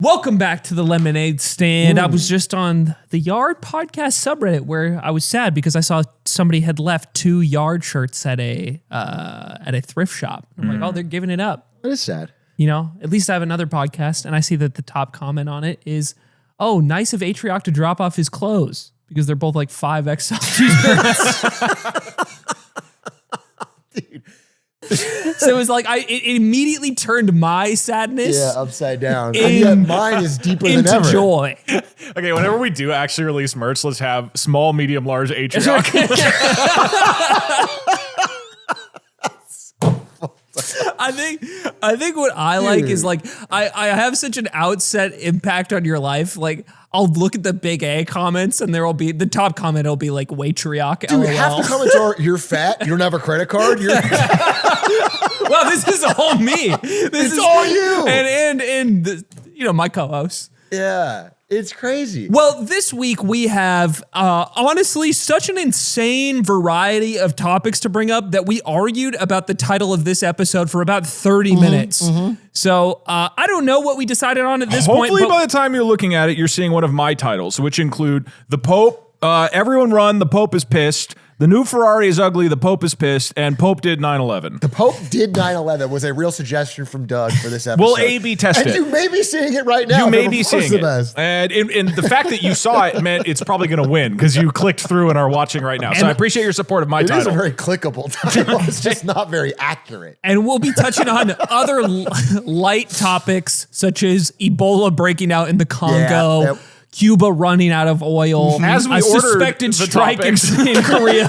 Welcome back to the Lemonade Stand. I was just on the Yard podcast subreddit where I was sad because I saw somebody had left 2 Yard shirts at a thrift shop. I'm like, oh, they're giving it up. That is sad. You know, at least I have another podcast, and I see that the top comment on it is, oh, nice of Atrioc to drop off his clothes because they're both like 5XL t-shirts. Dude. So it was like it immediately turned my sadness upside down. And yet mine is deeper than ever. into joy. Okay, whenever we do actually release merch, let's have small, medium, large Atrioc. I think what I like is like I have such an outset impact on your life. Like I'll look at the big A comments and there will be the top comment will be like Watrioc. Dude, LOL. half the comments are you're fat, you don't have a credit card. Well, this is all me. This is all you. And the, you know, my co-host. Yeah, it's crazy. Well, this week we have, honestly, such an insane variety of topics to bring up that we argued about the title of this episode for about 30 minutes. So I don't know what we decided on at this point. Hopefully by the time you're looking at it, you're seeing one of my titles, which include the Pope, everyone run, the Pope is pissed, the new Ferrari is ugly, the Pope is pissed, and Pope did 9/11. The Pope did 9/11 was a real suggestion from Doug for this episode. We'll A/B test and it. You may be seeing it right now. You may be seeing it. Best. And the fact that you saw it meant it's probably going to win because you clicked through and are watching right now. So I appreciate your support of my title. It is a very clickable title. It's just not very accurate. And we'll be touching on other light topics such as Ebola breaking out in the Congo. Yep. Cuba running out of oil, as we a ordered suspected the strike in Korea.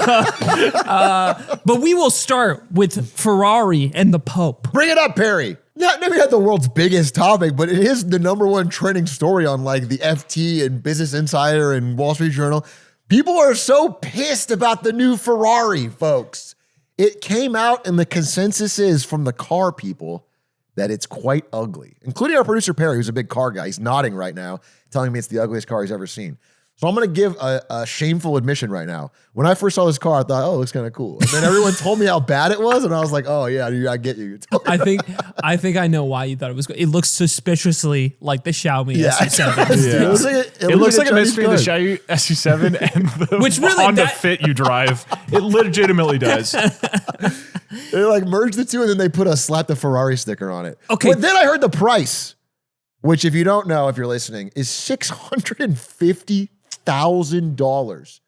But we will start with Ferrari and the Pope. Bring it up, Perry. Not maybe not the world's biggest topic, but it is the #1 trending story on like the FT and Business Insider and Wall Street Journal. People are so pissed about the new Ferrari, folks. It came out and the consensus is from the car people that it's quite ugly, including our producer, Perry, who's a big car guy. He's nodding right now, telling me it's the ugliest car he's ever seen. So I'm going to give a shameful admission right now. When I first saw this car, I thought, oh, it looks kind of cool. And then everyone told me how bad it was, and I was like, oh, yeah, I get you. I think I know why you thought it was good. It looks suspiciously like the Xiaomi SU7. Yeah. It looks like a mystery of the Xiaomi SU7 and the really Honda Fit you drive. It legitimately does. They like merged the two and then they put a slap the Ferrari sticker on it. Okay. But then I heard the price, which if you don't know, if you're listening, is $650,000.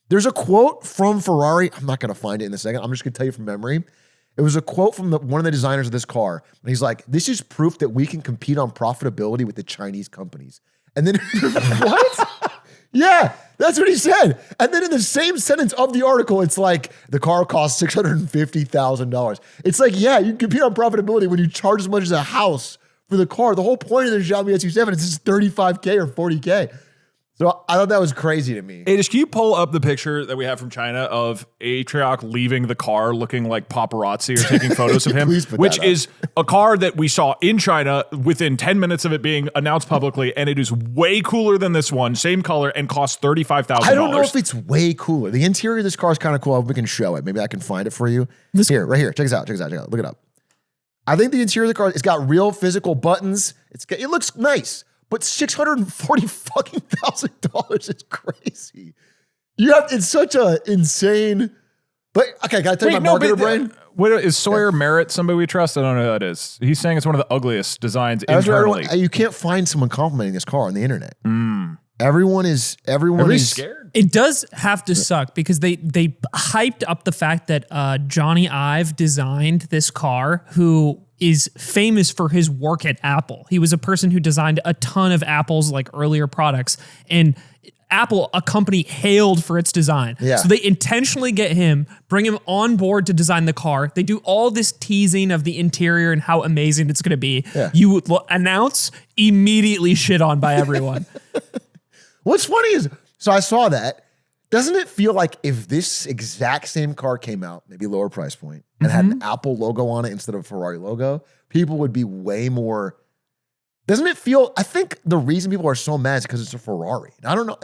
There's a quote from Ferrari. I'm not going to find it in a second. I'm just going to tell you from memory. It was a quote from one of the designers of this car. And he's like, this is proof that we can compete on profitability with the Chinese companies. And then, what? Yeah, that's what he said. And then in the same sentence of the article, it's like, the car costs $650,000. It's like, yeah, you can compete on profitability when you charge as much as a house for the car. The whole point of the Xiaomi SU7 is just $35K or $40K. So I thought that was crazy to me. Aiden, can you pull up the picture that we have from China of Atrioc leaving the car looking like paparazzi or taking photos of him? Which is a car that we saw in China within 10 minutes of it being announced publicly, and it is way cooler than this one, same color, and costs $35,000. I don't know if it's way cooler. The interior of this car is kind of cool. We can show it. Maybe I can find it for you. Right here. Check this out. Look it up. I think the interior of the car, it's got real physical buttons. It looks nice. But $640,000 is crazy. It's such a insane. But okay, can I tell you my marketer brain? Is Sawyer Merritt somebody we trust? I don't know who that is. He's saying it's one of the ugliest designs internally. You can't find someone complimenting this car on the internet. Everyone is scared. It does have to suck because they hyped up the fact that Johnny Ive designed this car, who is famous for his work at Apple. He was a person who designed a ton of Apple's like earlier products, and Apple, a company hailed for its design. Yeah. So they intentionally get him, bring him on board to design the car. They do all this teasing of the interior and how amazing it's going to be. Yeah. You announce, immediately shit on by everyone. What's funny is, so I saw that. Doesn't it feel like if this exact same car came out, maybe lower price point, and had an Apple logo on it instead of a Ferrari logo, people would be way more. Doesn't it feel, I think the reason people are so mad is because it's a Ferrari. I don't know.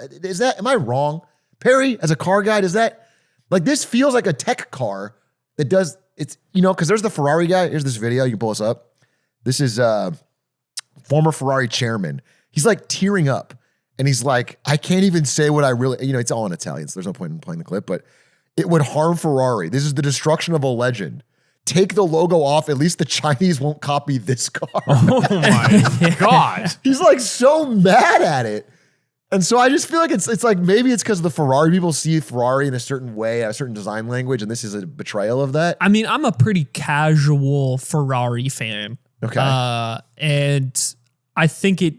Am I wrong? Perry, as a car guy, this feels like a tech car that does, because there's the Ferrari guy. Here's this video. You can pull us up. This is, former Ferrari chairman. He's like tearing up. And he's like, I can't even say what I really, it's all in Italian, so there's no point in playing the clip, but it would harm Ferrari. This is the destruction of a legend. Take the logo off. At least the Chinese won't copy this car. Oh my God. He's like so mad at it. And so I just feel like it's like maybe it's because the Ferrari people see Ferrari in a certain way, a certain design language, and this is a betrayal of that. I mean, I'm a pretty casual Ferrari fan. Okay. And I think it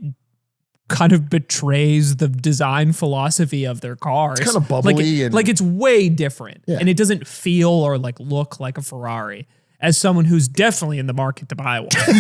kind of betrays the design philosophy of their cars. It's kind of bubbly. Like it's way different. Yeah. And it doesn't feel or like look like a Ferrari. As someone who's definitely in the market to buy one. Okay,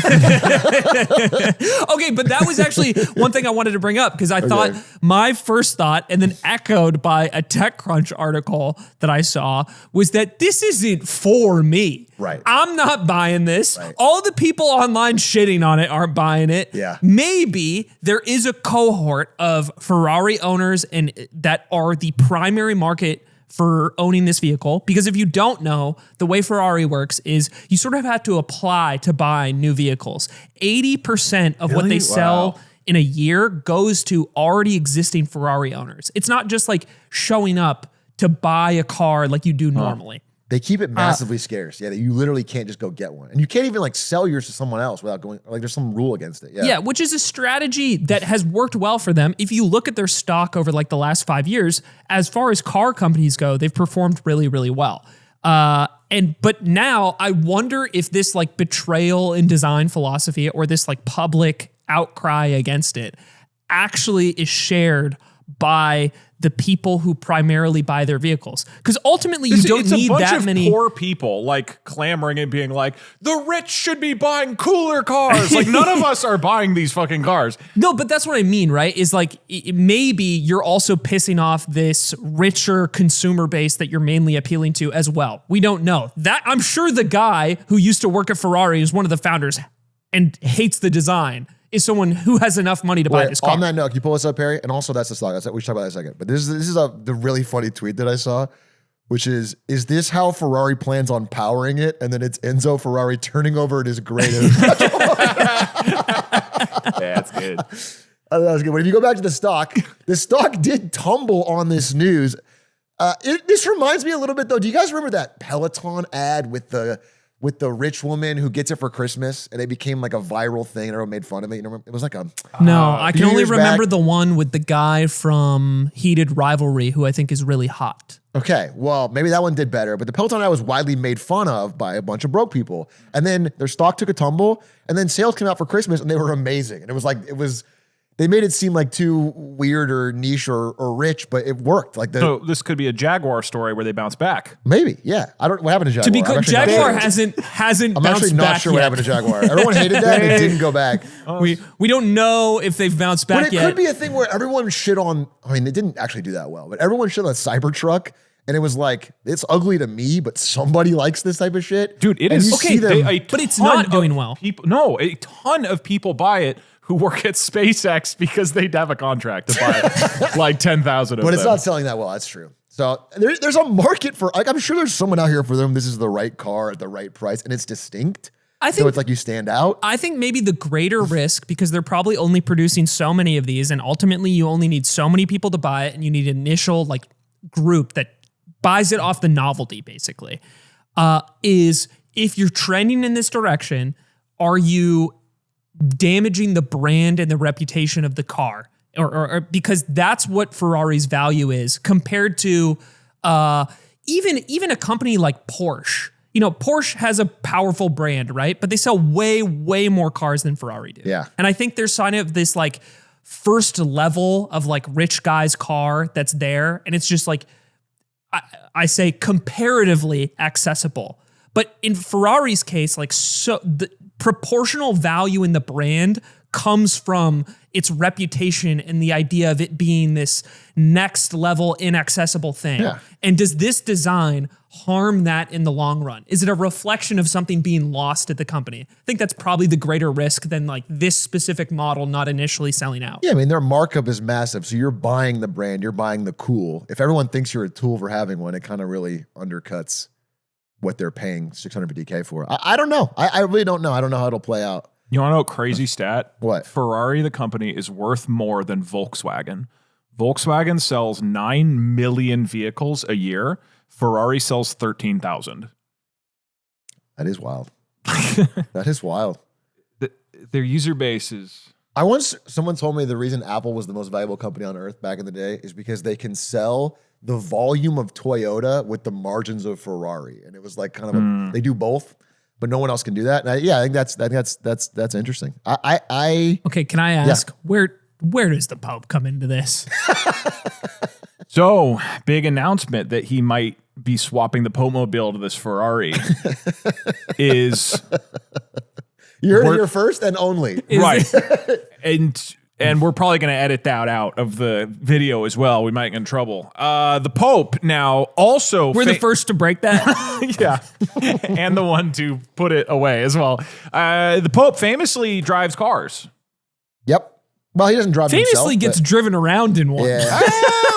but that was actually one thing I wanted to bring up because I thought my first thought, and then echoed by a TechCrunch article that I saw, was that this isn't for me. Right. I'm not buying this. Right. All the people online shitting on it aren't buying it. Yeah. Maybe there is a cohort of Ferrari owners and that are the primary market for owning this vehicle. Because if you don't know, the way Ferrari works is you sort of have to apply to buy new vehicles. 80% of what they sell in a year goes to already existing Ferrari owners. It's not just like showing up to buy a car like you do normally. They keep it massively scarce. Yeah, you literally can't just go get one. And you can't even like sell yours to someone else without going, like there's some rule against it. Yeah, which is a strategy that has worked well for them. If you look at their stock over like the last 5 years, as far as car companies go, they've performed really, really well. But now I wonder if this like betrayal in design philosophy or this like public outcry against it actually is shared by the people who primarily buy their vehicles. Because ultimately you don't need that many. It's a bunch of poor people like clamoring and being like, the rich should be buying cooler cars. Like none of us are buying these fucking cars. No, but that's what I mean, right? Is like maybe you're also pissing off this richer consumer base that you're mainly appealing to as well. We don't know. That I'm sure the guy who used to work at Ferrari is one of the founders and hates the design is someone who has enough money to buy this car. On that note, can you pull this up, Harry? And also that's the stock. We should talk about that in a second. But this is the really funny tweet that I saw, which is this how Ferrari plans on powering it? And then it's Enzo Ferrari turning over in his grave. Yeah, that's good. That was good. But if you go back to the stock did tumble on this news. This reminds me a little bit though. Do you guys remember that Peloton ad with the rich woman who gets it for Christmas, and it became like a viral thing, and everyone made fun of it? You know, it was like a no. I can only remember back. the one with the guy from Heated Rivalry, who I think is really hot. Okay, well, maybe that one did better, but the Peloton ad was widely made fun of by a bunch of broke people, and then their stock took a tumble, and then sales came out for Christmas, and they were amazing, and it was. They made it seem like too weird or niche or rich, but it worked. So this could be a Jaguar story where they bounce back. Maybe, yeah. I don't. What happened to Jaguar? To be clear, Jaguar hasn't I'm bounced actually not back sure yet. what happened to Jaguar. Everyone hated that. And it didn't go back. We don't know if they've bounced back But it yet. could be a thing where everyone shit on. I mean, it didn't actually do that well, but everyone shit on Cybertruck. And it was like, it's ugly to me, but somebody likes this type of shit. Dude, it and is. Okay, but it's not doing well. A ton of people buy it who work at SpaceX because they'd have a contract to buy like 10,000 of them. But it's not selling that well. That's true. So there's a market for, like, I'm sure there's someone out here for them. This is the right car at the right price, and it's distinct. I think so it's like you stand out. I think maybe the greater risk, because they're probably only producing so many of these, and ultimately you only need so many people to buy it, and you need an initial like group that buys it off the novelty, basically, is if you're trending in this direction, are you damaging the brand and the reputation of the car? Or because that's what Ferrari's value is compared to even a company like Porsche. You know, Porsche has a powerful brand, right? But they sell way, way more cars than Ferrari do. Yeah. And I think there's sign of this like first level of like rich guy's car that's there. And it's just like, I say comparatively accessible. But in Ferrari's case, like so the proportional value in the brand comes from its reputation and the idea of it being this next level inaccessible thing. Yeah. And does this design harm that in the long run? Is it a reflection of something being lost at the company? I think that's probably the greater risk than like this specific model not initially selling out. Yeah, I mean, their markup is massive. So you're buying the brand, you're buying the cool. If everyone thinks you're a tool for having one, it kind of really undercuts what they're paying $650K for. I don't know. I really don't know. I don't know how it'll play out. You want to know a crazy stat? What? Ferrari, the company, is worth more than Volkswagen. Volkswagen sells 9 million vehicles a year. Ferrari sells 13,000. That is wild. That is wild. Their user base is... Someone told me the reason Apple was the most valuable company on earth back in the day is because they can sell the volume of Toyota with the margins of Ferrari. And it was like kind of they do both, but no one else can do that. And I think that's interesting. Okay, can I ask where does the Pope come into this? So, big announcement that he might be swapping the Pope Mobile to this Ferrari is... You heard it here first and only. Right. And we're probably going to edit that out of the video as well. We might get in trouble. The Pope now also... We're the first to break that. Yeah. And the one to put it away as well. The Pope famously drives cars. Yep. Well, he doesn't drive Famously himself, gets driven around in one. Yeah.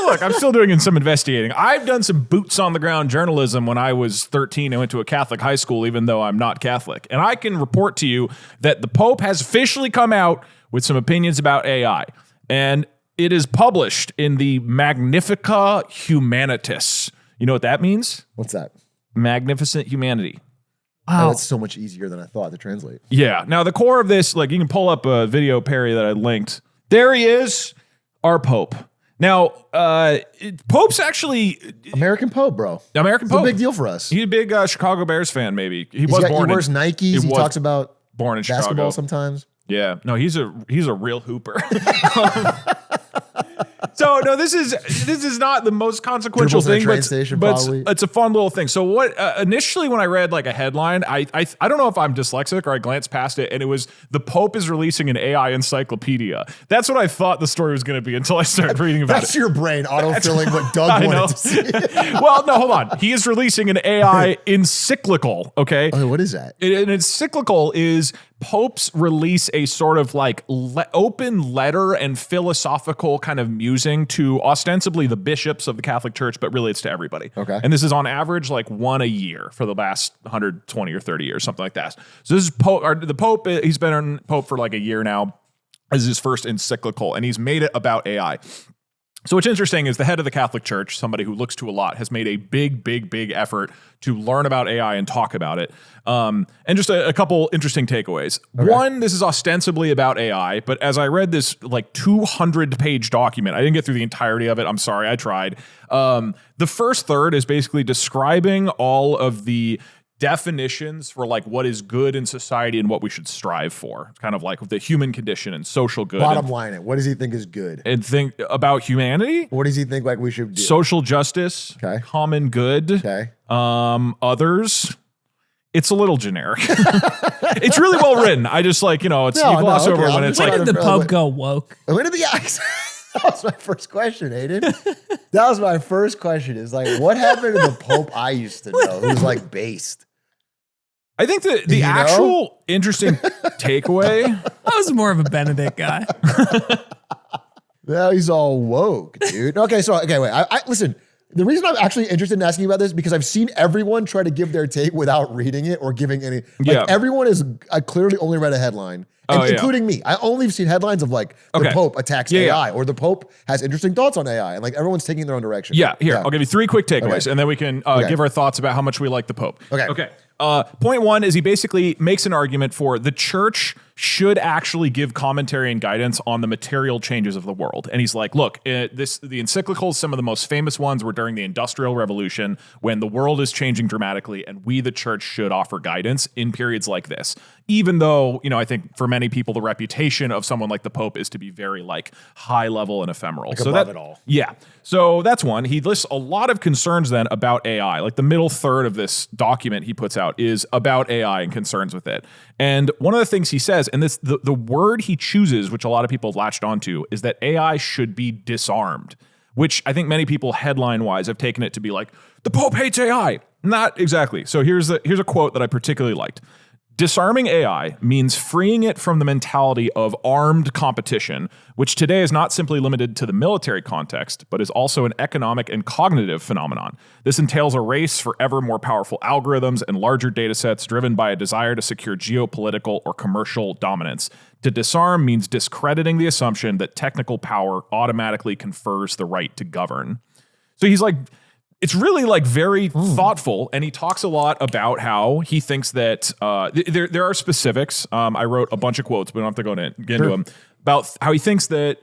Look, I'm still doing some investigating. I've done some boots on the ground journalism when I was 13. I went to a Catholic high school, even though I'm not Catholic. And I can report to you that the Pope has officially come out with some opinions about AI. And it is published in the Magnifica Humanitas. You know what that means? What's that? Magnificent Humanity. Wow. Oh, that's so much easier than I thought to translate. Yeah. Now, the core of this, like you can pull up a video, Perry, that I linked. There he is, our Pope. Now, Pope's actually... American Pope, bro. American Pope. It's a big deal for us. He's a big Chicago Bears fan, maybe. He wears Nikes. He talks about born in basketball Chicago sometimes. Yeah. No, he's a real hooper. So no, this is not the most consequential thing, but it's a fun little thing. So what initially when I read like a headline, I don't know if I'm dyslexic or I glanced past it, and it was the Pope is releasing an AI encyclopedia. That's what I thought the story was going to be until I started reading about it. That's your brain autofilling what Doug wanted to see. Well, no, hold on. He is releasing an AI encyclical. Okay. Oh, what is that? An encyclical is popes release a sort of like open letter and philosophical kind of musing to ostensibly the bishops of the Catholic Church, but really it's to everybody. Okay. And this is on average like one a year for the last 120 or 30 years, something like that. So this is the Pope, he's been Pope for like a year now. This is his first encyclical, and he's made it about AI. So what's interesting is the head of the Catholic Church, somebody who looks to a lot, has made a big effort to learn about AI and talk about it. And just a couple interesting takeaways. Okay. One, this is ostensibly about AI, but as I read this like 200-page document, I didn't get through the entirety of it. I'm sorry, I tried. The first third is basically describing all of the definitions for like what is good in society and what we should strive for. It's kind of like the human condition and social good. Bottom line it. What does he think is good? And think about humanity. What does he think like we should do? Social justice. Okay. Common good. Okay. Others. It's a little generic. It's really well written. I just like, you gloss over when it's when like. When did the Pope go woke? When did the That was my first question, Aiden. That was my first question. Is like, what happened to the Pope I used to know, who's like based? I think the actual interesting takeaway. I was more of a Benedict guy. Now he's all woke, dude. Okay, wait. I listen. The reason I'm actually interested in asking you about this is because I've seen everyone try to give their take without reading it or giving any. Everyone is. I clearly only read a headline. Including me. I only have seen headlines of like the Pope attacks AI or the Pope has interesting thoughts on AI, and like everyone's taking their own direction. I'll give you 3 quick takeaways and then we can give our thoughts about how much we like the Pope. Okay. Point 1 is he basically makes an argument for the church should actually give commentary and guidance on the material changes of the world. And he's like, look, the encyclicals, some of the most famous ones were during the Industrial Revolution when the world is changing dramatically, and we, the church, should offer guidance in periods like this. Even though, I think for many people, the reputation of someone like the Pope is to be very like high level and ephemeral. Like above it all. Yeah. So that's one. He lists a lot of concerns then about AI. Like the middle third of this document he puts out is about AI and concerns with it. And one of the things he says, and this the word he chooses, which a lot of people have latched onto, is that AI should be disarmed, which I think many people headline-wise have taken it to be like, the Pope hates AI. Not exactly. So here's a quote that I particularly liked. Disarming AI means freeing it from the mentality of armed competition, which today is not simply limited to the military context, but is also an economic and cognitive phenomenon. This entails a race for ever more powerful algorithms and larger datasets driven by a desire to secure geopolitical or commercial dominance. To disarm means discrediting the assumption that technical power automatically confers the right to govern. So he's like, it's really like very thoughtful, and he talks a lot about how he thinks that there are specifics. I wrote a bunch of quotes, but we don't have to get into them, about how he thinks that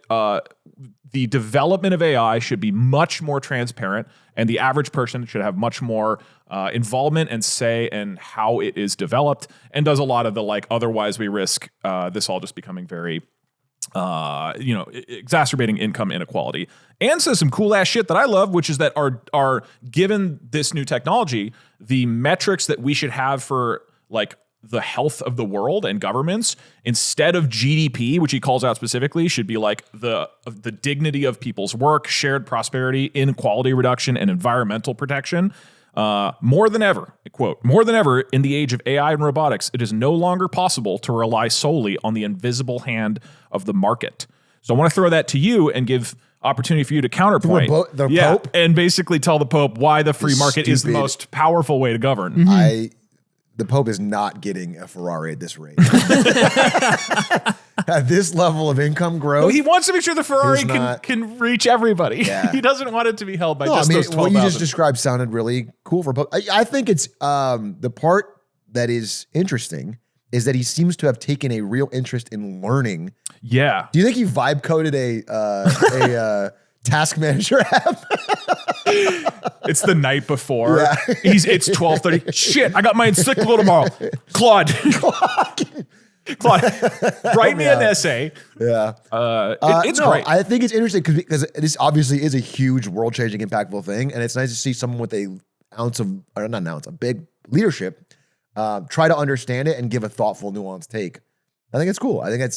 the development of AI should be much more transparent, and the average person should have much more involvement and say in how it is developed, and does a lot of the like, otherwise we risk this all just becoming very exacerbating income inequality, and says some cool ass shit that I love, which is that are given this new technology, the metrics that we should have for like the health of the world and governments, instead of GDP, which he calls out specifically, should be like the dignity of people's work, shared prosperity, inequality reduction, and environmental protection. More than ever, quote, more than ever in the age of AI and robotics, it is no longer possible to rely solely on the invisible hand of the market. So I want to throw that to you and give opportunity for you to counterpoint. The Pope? And basically tell the Pope why the free market is the most powerful way to govern. The Pope is not getting a Ferrari at this rate. At this level of income growth. No, he wants to make sure the Ferrari can reach everybody. Yeah. He doesn't want it to be held by those 12,000. What you just described sounded really cool for Pope. I think it's the part that is interesting is that he seems to have taken a real interest in learning. Yeah. Do you think he vibe coded a task manager app? It's the night before. Yeah. It's 12:30. Shit, I got my encyclical tomorrow. Claude, write me an essay. Yeah. It's great. I think it's interesting because this obviously is a huge world-changing, impactful thing, and it's nice to see someone with a big leadership try to understand it and give a thoughtful, nuanced take. I think it's cool. I think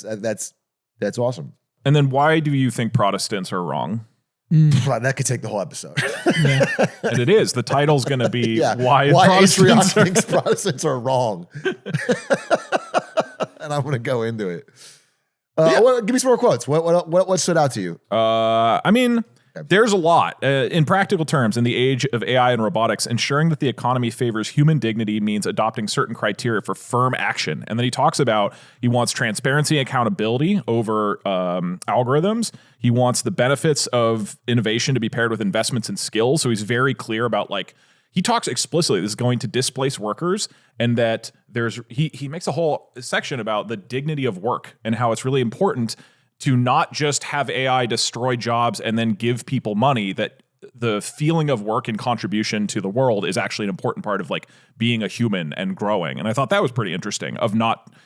that's awesome. And then why do you think Protestants are wrong? Well, that could take the whole episode. Yeah. And it is. The title's going to be why Atrioc thinks Protestants are wrong. And I'm going to go into it. Give me some more quotes. What stood out to you? There's a lot. In practical terms, in the age of AI and robotics, ensuring that the economy favors human dignity means adopting certain criteria for firm action. And then he talks about he wants transparency and accountability over algorithms. He wants the benefits of innovation to be paired with investments in skills. So he's very clear about he talks explicitly this is going to displace workers, and that he makes a whole section about the dignity of work and how it's really important to not just have AI destroy jobs and then give people money, that the feeling of work and contribution to the world is actually an important part of being a human and growing. And I thought that was pretty interesting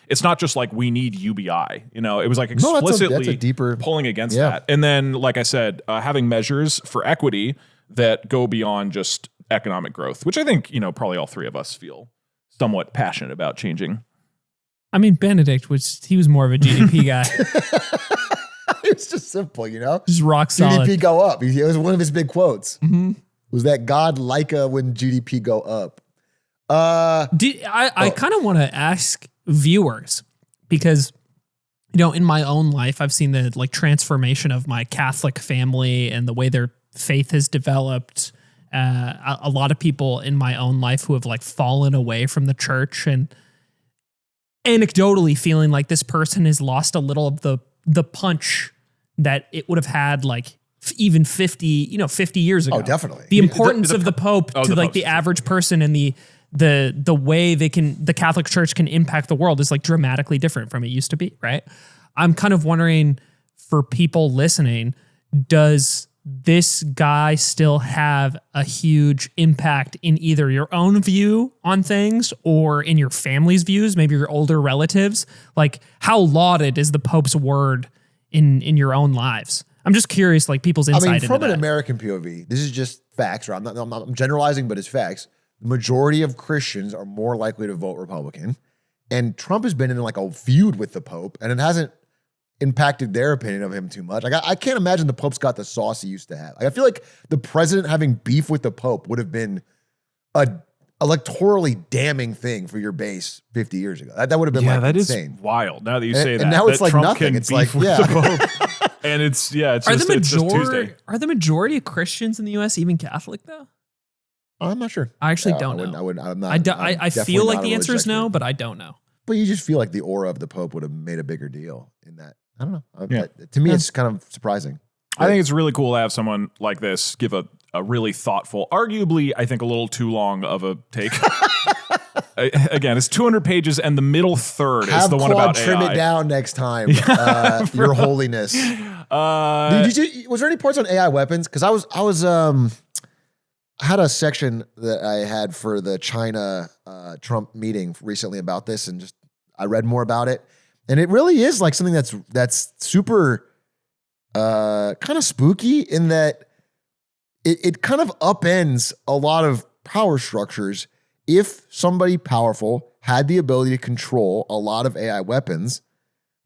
it's not just we need UBI, it was explicitly that's a deeper pulling against that. And then, like I said, having measures for equity that go beyond just economic growth, which I think, probably all three of us feel somewhat passionate about changing. I mean, Benedict he was more of a GDP guy. It's just simple, Just rock solid. GDP go up. It was one of his big quotes. Mm-hmm. Was that God like when GDP go up? I kind of want to ask viewers, because in my own life, I've seen the transformation of my Catholic family and the way their faith has developed. A lot of people in my own life who have fallen away from the church, and anecdotally feeling like this person has lost a little of the punch that it would have had even 50 years ago. Oh, definitely. The importance of the Pope to the average person, and the way the Catholic Church can impact the world is dramatically different from it used to be, right? I'm kind of wondering, for people listening, does this guy still have a huge impact in either your own view on things or in your family's views, maybe your older relatives? How lauded is the Pope's word in your own lives? I'm just curious, people's insight from into an that. American POV, this is just facts, right? I'm generalizing, but it's facts. The majority of Christians are more likely to vote Republican, and Trump has been in a feud with the Pope, and it hasn't impacted their opinion of him too much. I can't imagine the Pope's got the sauce he used to have. I feel like the president having beef with the Pope would have been a electorally damning thing for your base 50 years ago. That would have been like insane. Is wild. Now that you say that, and now it's like Trump nothing. Can It's like the Pope. And it's just Tuesday. Are the majority of Christians in the U.S. even Catholic though? I'm not sure. I actually don't know. I'm not. I feel like the answer is no, but I don't know. But you just feel like the aura of the Pope would have made a bigger deal in that. I don't know. To me, it's kind of surprising. I think it's really cool to have someone like this give a really thoughtful, arguably, I think a little too long of a take. Again, it's 200 pages, and the middle third is the one about AI. Trim it down next time, Your Holiness. Was there any parts on AI weapons? Because I had a section that I had for the China Trump meeting recently about this, and I read more about it, and it really is like something that's super kind of spooky in that it kind of upends a lot of power structures. If somebody powerful had the ability to control a lot of AI weapons,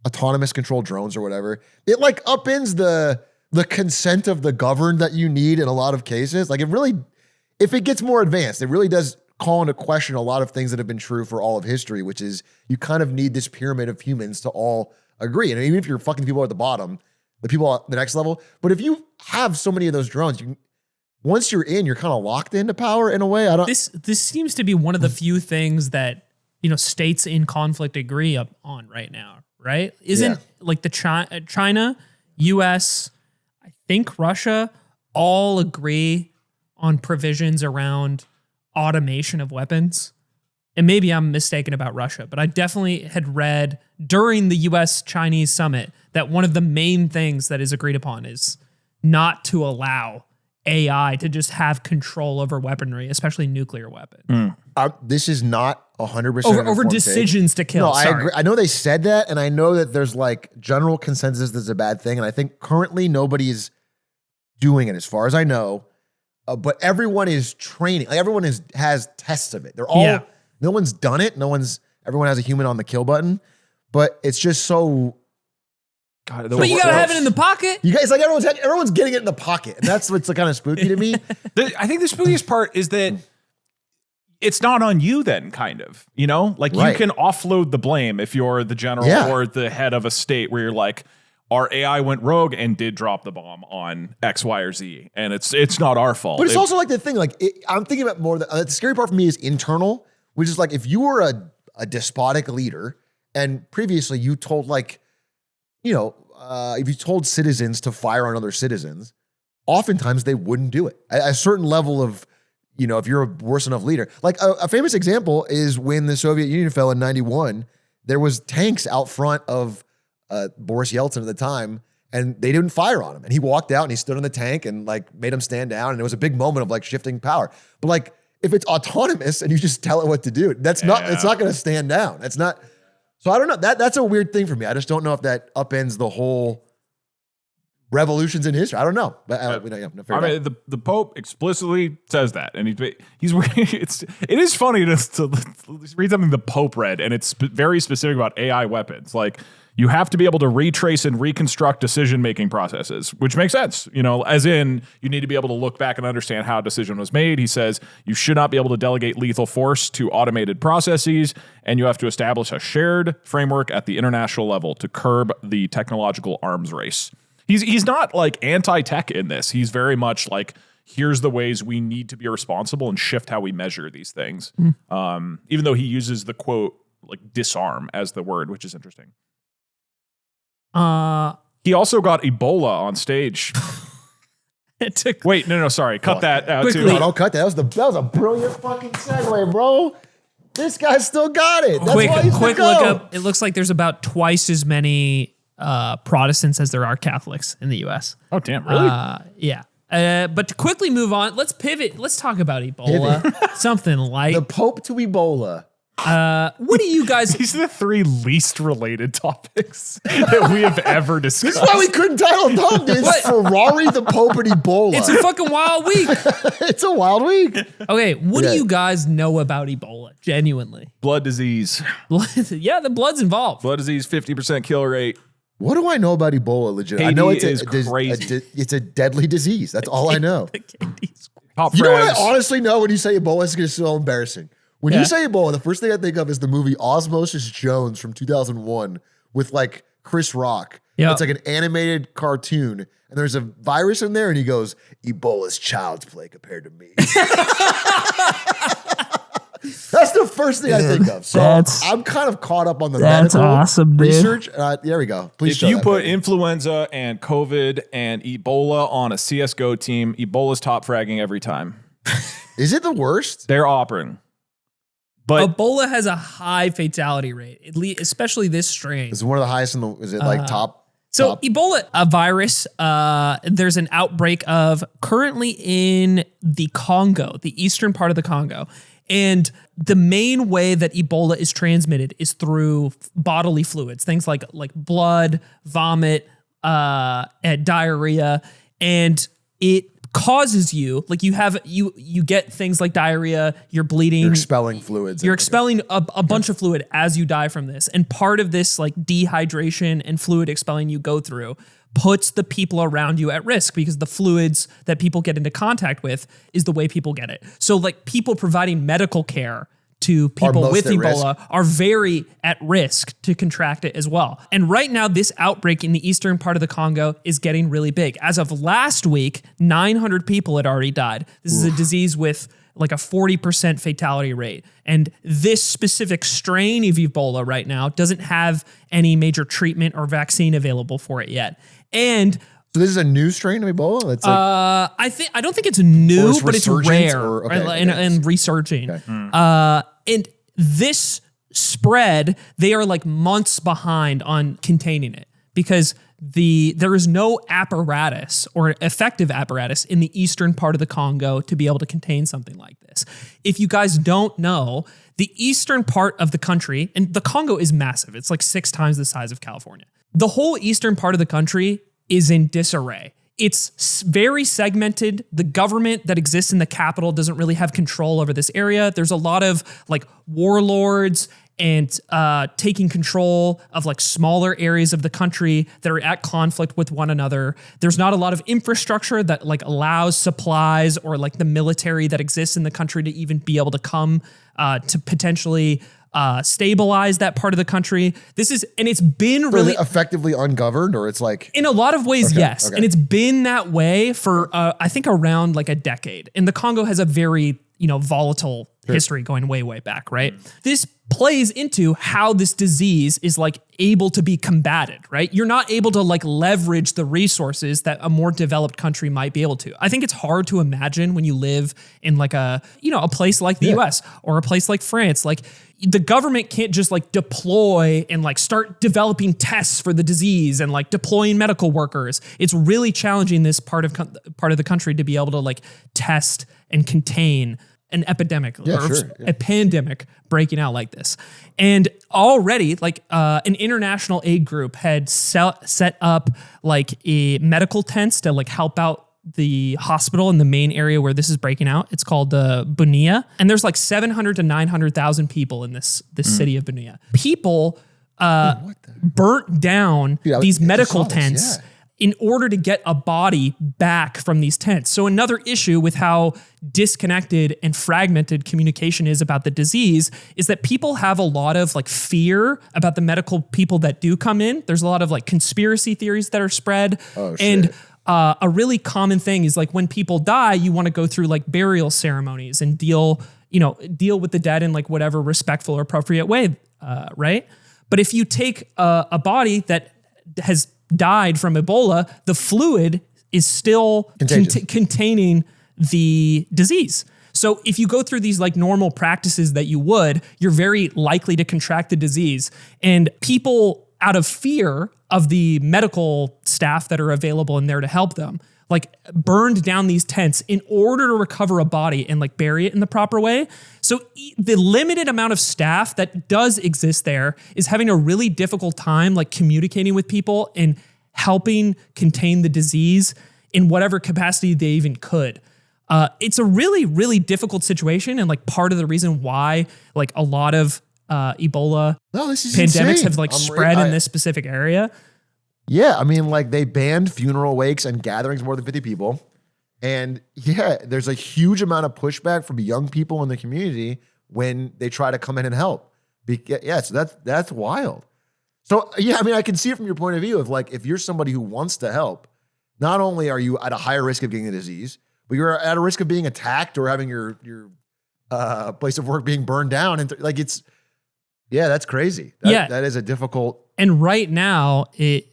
autonomous control drones or whatever, it like upends the consent of the governed that you need in a lot of cases. Like it really, if it gets more advanced, it really does call into question a lot of things that have been true for all of history, which is you kind of need this pyramid of humans to all agree. And even if you're fucking people at the bottom, the people at the next level, but if you have so many of those drones, once you're in, you're kind of locked into power in a way. This seems to be one of the few things that states in conflict agree on right now, right? Isn't like the China, U.S., I think Russia all agree on provisions around automation of weapons. And maybe I'm mistaken about Russia, but I definitely had read during the U.S.-Chinese summit that one of the main things that is agreed upon is not to allow AI to just have control over weaponry, especially nuclear weapons. This is not 100% over decisions to kill. No, I agree. I know they said that, and I know that there's like general consensus that's a bad thing, and I think currently nobody's doing it as far as I know. But everyone is training. Like everyone has tests of it. They're all no one's done it. Everyone has a human on the kill button, but it's just so. God, but you gotta have it in the pocket. You guys, like everyone's getting it in the pocket, and that's what's kind of spooky to me. I think the spookiest part is that it's not on you. Then, kind of, you can offload the blame if you're the general or the head of a state, where you're like, our AI went rogue and did drop the bomb on X, Y, or Z, and it's not our fault. But it's also like the thing, I'm thinking about more. The scary part for me is internal, which is like if you were a despotic leader, and previously you told if you told citizens to fire on other citizens, oftentimes they wouldn't do it. A certain level of, if you're a worse enough leader. Like a famous example is when the Soviet Union fell in 91, there was tanks out front of Boris Yeltsin at the time, and they didn't fire on him. And he walked out and he stood on the tank and like made him stand down. And it was a big moment of like shifting power. But like if it's autonomous and you just tell it what to do, it's not going to stand down. It's not. So I don't know. That's a weird thing for me. I just don't know if that upends the whole revolutions in history. I don't know. But the Pope explicitly says that, and he's it is funny to read something the Pope read, and it's very specific about AI weapons. Like you have to be able to retrace and reconstruct decision-making processes, which makes sense. As in you need to be able to look back and understand how a decision was made. He says you should not be able to delegate lethal force to automated processes, and you have to establish a shared framework at the international level to curb the technological arms race. He's not like anti-tech in this. He's very much like, here's the ways we need to be responsible and shift how we measure these things. Even though he uses the quote, like disarm as the word, which is interesting. He also got Ebola on stage. Wait, no, sorry. Cut that out quickly. too. No, don't cut that. That was a brilliant fucking segue, bro. This guy still got it. That's why he's quick look up. It looks like there's about twice as many Protestants as there are Catholics in the U.S. Oh, damn, really? Yeah. But to quickly move on, let's pivot. Let's talk about Ebola. Something light. The Pope to Ebola. What do you guys? These are the three least related topics that we have ever discussed. This is why we couldn't title this Ferrari, the Pope, and Ebola. It's a fucking wild week. It's a wild week. Okay, what do you guys know about Ebola? Genuinely, blood disease. Yeah, the blood's involved. Blood disease, 50% kill rate. What do I know about Ebola? Legit, Haiti I know it's crazy. It's a deadly disease. That's all I know. Top You know what frags. I honestly know when you say Ebola? It's going to so embarrassing. When you say Ebola, the first thing I think of is the movie Osmosis Jones from 2001 with like Chris Rock. Yeah. It's like an animated cartoon, and there's a virus in there, and he goes, "Ebola's child's play compared to me." That's the first thing I think of. So I'm kind of caught up on the medical awesome, dude. research. There we go. Please If show you that, put baby. influenza and COVID and Ebola on a CSGO team, Ebola's top fragging every time. Is it the worst? They're operating. But Ebola has a high fatality rate, especially this strain. Is it one of the highest in the? Is it like top? So top? Ebola, a virus, there's an outbreak of currently in the Congo, the eastern part of the Congo. And the main way that Ebola is transmitted is through bodily fluids, things like blood, vomit, and diarrhea. And it causes you, like you get things like diarrhea, you're bleeding. You're expelling fluids. You're expelling a bunch of fluid as you die from this. And part of this like dehydration and fluid expelling you go through puts the people around you at risk because the fluids that people get into contact with is the way people get it. So like people providing medical care to people with Ebola are very at risk to contract it as well. And right now, this outbreak in the eastern part of the Congo is getting really big. As of last week, 900 people had already died. This is a disease with like a 40% fatality rate. And this specific strain of Ebola right now doesn't have any major treatment or vaccine available for it yet. And so this is a new strain of Ebola? That's like, I don't think it's new, but it's resurgence rare and resurging. Okay. And this spread, they are like months behind on containing it because there is no apparatus or effective apparatus in the eastern part of the Congo to be able to contain something like this. If you guys don't know, the eastern part of the country, and the Congo is massive. It's like 6 times the size of California. The whole eastern part of the country is in disarray. It's very segmented. The government that exists in the capital doesn't really have control over this area. There's a lot of like warlords and taking control of like smaller areas of the country that are at conflict with one another. There's not a lot of infrastructure that like allows supplies or like the military that exists in the country to even be able to come to potentially stabilize that part of the country. It's been really effectively ungoverned, or it's like in a lot of ways, yes. Okay. And it's been that way for I think around like a decade. And the Congo has a very volatile history going way, way back, right? This plays into how this disease is like able to be combated, right? You're not able to like leverage the resources that a more developed country might be able to. I think it's hard to imagine when you live in like a place like the US or a place like France, like the government can't just like deploy and like start developing tests for the disease and like deploying medical workers. It's really challenging this part of the country to be able to like test and contain an epidemic a pandemic breaking out like this. And already like an international aid group had set up like a medical tents to like help out the hospital in the main area where this is breaking out. It's called Bunia. And there's like 700 to 900,000 people in this city of Bunia. People burnt down these medical tents in order to get a body back from these tents. So another issue with how disconnected and fragmented communication is about the disease is that people have a lot of like fear about the medical people that do come in. There's a lot of like conspiracy theories that are spread. Oh, shit. And a really common thing is like when people die, you want to go through like burial ceremonies and deal with the dead in like whatever respectful or appropriate way, right? But if you take a body that has died from Ebola, the fluid is still containing the disease. So if you go through these like normal practices that you would, you're very likely to contract the disease. And people, out of fear of the medical staff that are available in there to help them, like burned down these tents in order to recover a body and like bury it in the proper way. So the limited amount of staff that does exist there is having a really difficult time like communicating with people and helping contain the disease in whatever capacity they even could. It's a really, really difficult situation. And like part of the reason why like a lot of Ebola pandemics have like spread in this specific area. Yeah, I mean, like they banned funeral wakes and gatherings more than 50 people. And yeah, there's a huge amount of pushback from young people in the community when they try to come in and help. So that's wild. So yeah, I mean, I can see it from your point of view of like, if you're somebody who wants to help, not only are you at a higher risk of getting a disease, but you're at a risk of being attacked or having your place of work being burned down. And that's crazy. That is a difficult. And right now, it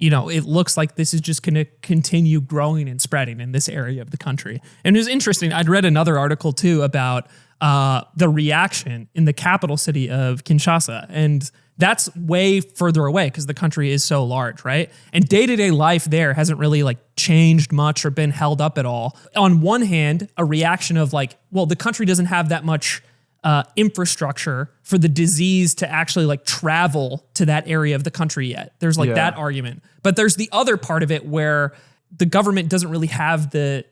looks like this is just going to continue growing and spreading in this area of the country. And it was interesting. I'd read another article too about the reaction in the capital city of Kinshasa. And that's way further away because the country is so large, right? And day-to-day life there hasn't really like changed much or been held up at all. On one hand, a reaction of like, well, the country doesn't have that much infrastructure for the disease to actually like travel to that area of the country yet. There's like that argument. But there's the other part of it where the government doesn't really have the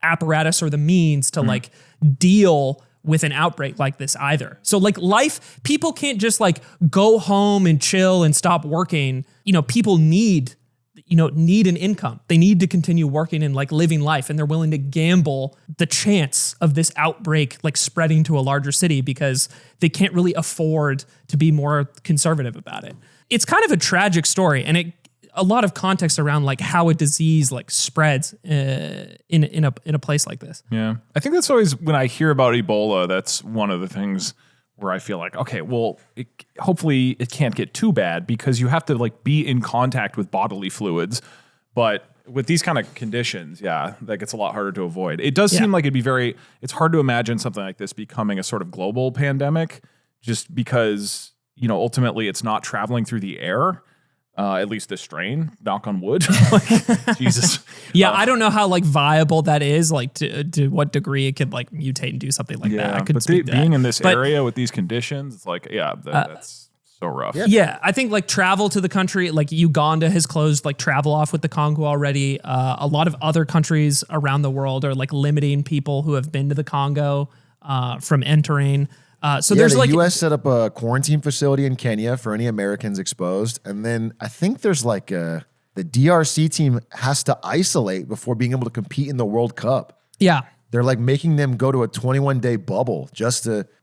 apparatus or the means to like deal with an outbreak like this either. So like life, people can't just like go home and chill and stop working. People need an income. They need to continue working and like living life, and they're willing to gamble the chance of this outbreak like spreading to a larger city because they can't really afford to be more conservative about it. It's kind of a tragic story, and a lot of context around like how a disease like spreads in a place like this. Yeah. I think that's always when I hear about Ebola, that's one of the things where I feel like, okay, well, hopefully it can't get too bad because you have to like be in contact with bodily fluids. But with these kind of conditions, that gets a lot harder to avoid. It does seem like it's hard to imagine something like this becoming a sort of global pandemic just because, ultimately it's not traveling through the air. At least this strain, knock on wood. Jesus. Yeah, I don't know how like viable that is, like to what degree it could like mutate and do something like that. I could speak being in this area with these conditions, it's like, that's so rough. Yeah, I think like travel to the country, like Uganda has closed like travel off with the Congo already. A lot of other countries around the world are like limiting people who have been to the Congo from entering. There's the like U.S. set up a quarantine facility in Kenya for any Americans exposed, and then I think there's like the DRC team has to isolate before being able to compete in the World Cup. Yeah, they're like making them go to a 21-day bubble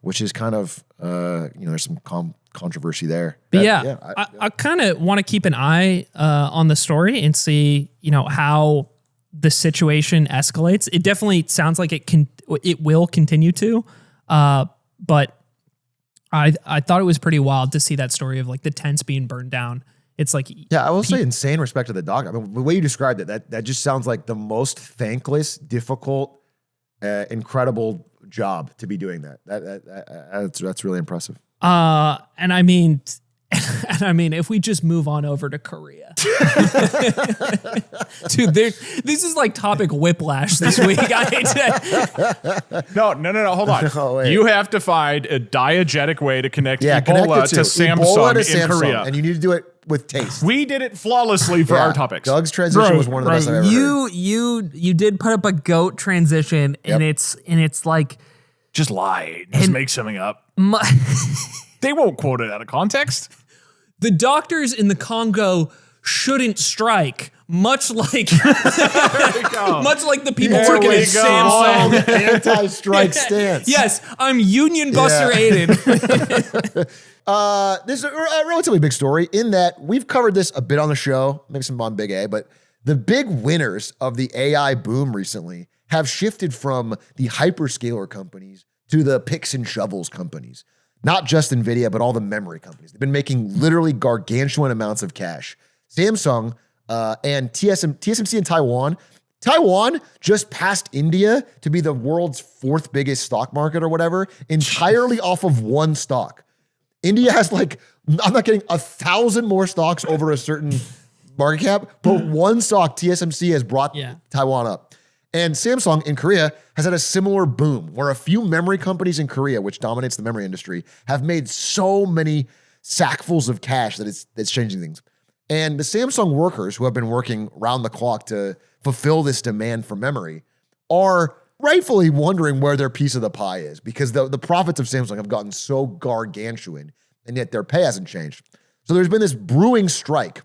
which is kind of there's some controversy there. But I kind of want to keep an eye on the story and see how the situation escalates. It definitely sounds like it will continue to. But I thought it was pretty wild to see that story of like the tents being burned down. It's like, I will say insane respect to the dog. I mean, the way you described it, that just sounds like the most thankless, difficult, incredible job to be doing that. That's really impressive. And I mean, if we just move on over to Korea, dude, this is like topic whiplash this week. No, hold on. No, you have to find a diegetic way to connect Ebola to Samsung in Korea. And you need to do it with taste. We did it flawlessly for our topics. Doug's transition was one of the best I've ever heard. You did put up a goat transition, and it's like, just lie. Just make something up. They won't quote it out of context. The doctors in the Congo shouldn't strike, much like the people working at Samsung. Anti-strike stance. Yes, I'm Union Buster Aiden. This is a relatively big story in that we've covered this a bit on the show, maybe some on Big A, but the big winners of the AI boom recently have shifted from the hyperscaler companies to the picks and shovels companies. Not just NVIDIA, but all the memory companies. They've been making literally gargantuan amounts of cash. Samsung and TSMC in Taiwan. Taiwan just passed India to be the world's fourth biggest stock market or whatever, entirely off of one stock. India has like, I'm not kidding, 1,000 more stocks over a certain market cap, but one stock, TSMC, has brought Taiwan up. And Samsung in Korea has had a similar boom where a few memory companies in Korea, which dominates the memory industry, have made so many sackfuls of cash that it's changing things. And the Samsung workers who have been working round the clock to fulfill this demand for memory are rightfully wondering where their piece of the pie is because the profits of Samsung have gotten so gargantuan and yet their pay hasn't changed. So there's been this brewing strike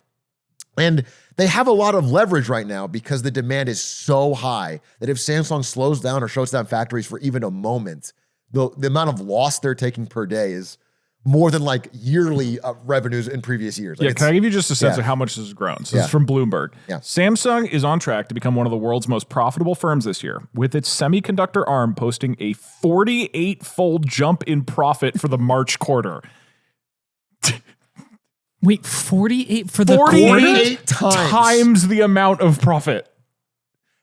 And they have a lot of leverage right now because the demand is so high that if Samsung slows down or shuts down factories for even a moment, the amount of loss they're taking per day is more than like yearly revenues in previous years. Like can I give you just a sense of how much this has grown? So this is from Bloomberg. Yeah. Samsung is on track to become one of the world's most profitable firms this year, with its semiconductor arm posting a 48-fold jump in profit for the March quarter. Wait, 48 for the 48 times the amount of profit.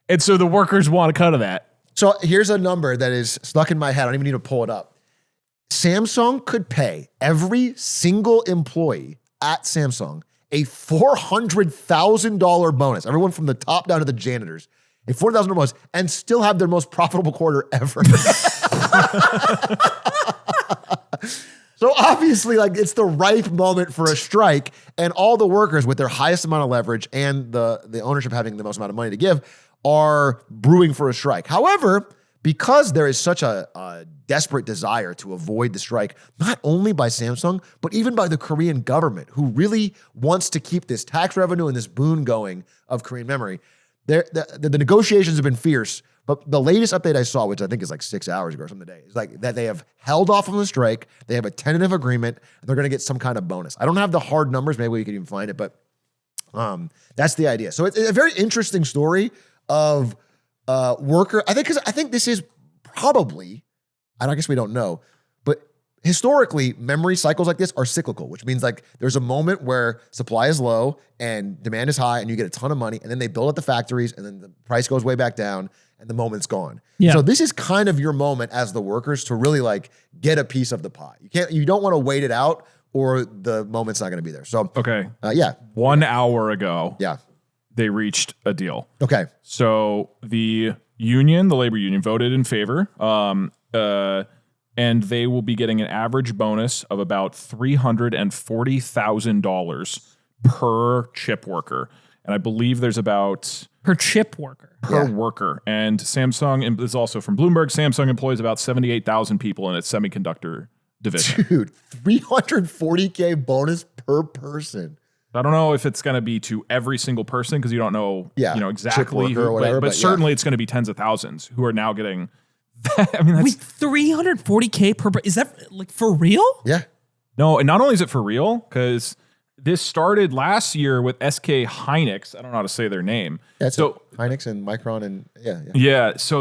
And so the workers want a cut of that. So here's a number that is stuck in my head. I don't even need to pull it up. Samsung could pay every single employee at Samsung a $400,000 bonus. Everyone from the top down to the janitors, a $400,000 bonus, and still have their most profitable quarter ever. So obviously, like, it's the ripe moment for a strike, and all the workers with their highest amount of leverage and the ownership having the most amount of money to give are brewing for a strike. However, because there is such a desperate desire to avoid the strike, not only by Samsung, but even by the Korean government, who really wants to keep this tax revenue and this boon going of Korean memory, the negotiations have been fierce. But the latest update I saw, which I think is like 6 hours ago or something today, is like that they have held off on the strike. They have a tentative agreement, and they're going to get some kind of bonus. I don't have the hard numbers. Maybe we can even find it, but that's the idea. So it's a very interesting story of worker. I think this is probably, I guess we don't know, but historically, memory cycles like this are cyclical, which means like there's a moment where supply is low and demand is high, and you get a ton of money, and then they build up the factories, and then the price goes way back down, and the moment's gone. Yeah. So this is kind of your moment as the workers to really like get a piece of the pie. You don't want to wait it out, or the moment's not going to be there. So okay, 1 hour ago, they reached a deal. Okay, so the labor union, voted in favor. And they will be getting an average bonus of about $340,000 per chip worker. And I believe there's about... Per chip worker. Per worker. And Samsung, and this is also from Bloomberg, Samsung employs about 78,000 people in its semiconductor division. Dude, $340K bonus per person. I don't know if it's going to be to every single person because you don't know, exactly who, or whatever, but certainly it's going to be tens of thousands who are now getting... I mean, that's... Wait, $340K per... Is that like for real? Yeah. No, and not only is it for real, because this started last year with SK Hynix. I don't know how to say their name. Yeah, so Hynix and Micron and so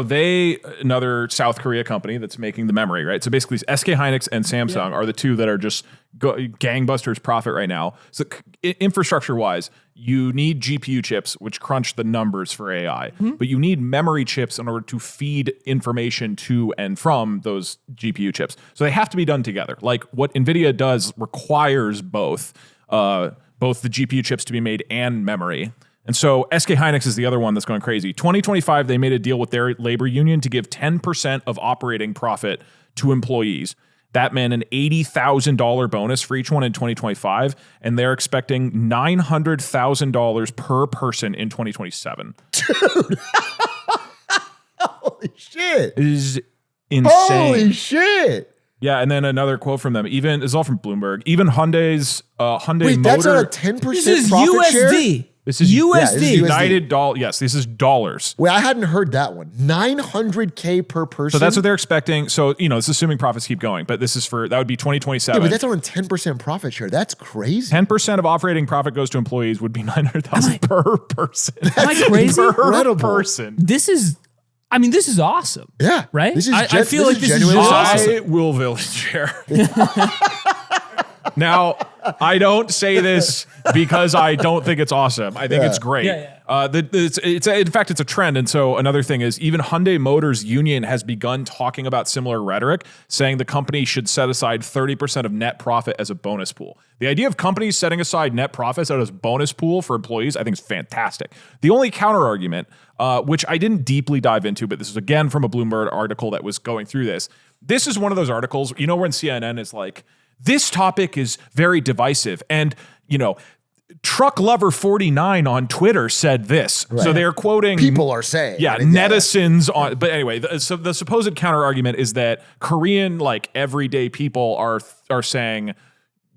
another South Korea company that's making the memory, right? So basically SK Hynix and Samsung are the two that are just gangbusters profit right now. So infrastructure wise, you need GPU chips, which crunch the numbers for AI, but you need memory chips in order to feed information to and from those GPU chips. So they have to be done together. Like what NVIDIA does requires both the GPU chips to be made and memory. And so SK Hynix is the other one that's going crazy. 2025, they made a deal with their labor union to give 10% of operating profit to employees. That meant an $80,000 bonus for each one in 2025, and they're expecting $900,000 per person in 2027. Dude. Holy shit. It is insane. Holy shit. Yeah, and then another quote from them. This is all from Bloomberg. Even Hyundai's Hyundai Motor. That's not a 10% This is profit USD. share? This is USD. This is United dollars. Yes, this is dollars. Wait, I hadn't heard that one. $900K per person. So that's what they're expecting. So, it's assuming profits keep going, but this is that would be 2027. Yeah, but that's on 10% profit share. That's crazy. 10% of operating profit goes to employees would be $900,000 per person. Am I crazy? Incredible. Per person. This is awesome. Yeah. Right? This is I feel like this is genuinely awesome. I will village share. Now, I don't say this because I don't think it's awesome. I think it's great. In fact, it's a trend. And so another thing is even Hyundai Motors Union has begun talking about similar rhetoric, saying the company should set aside 30% of net profit as a bonus pool. The idea of companies setting aside net profits as a bonus pool for employees, I think is fantastic. The only counter argument, which I didn't deeply dive into, but this is again from a Bloomberg article that was going through this. This is one of those articles, when CNN is like, this topic is very divisive. And, Truck Lover 49 on Twitter said this. Right. So they're quoting... People are saying. Yeah, netizens on... But anyway, the supposed counter argument is that Korean, everyday people are saying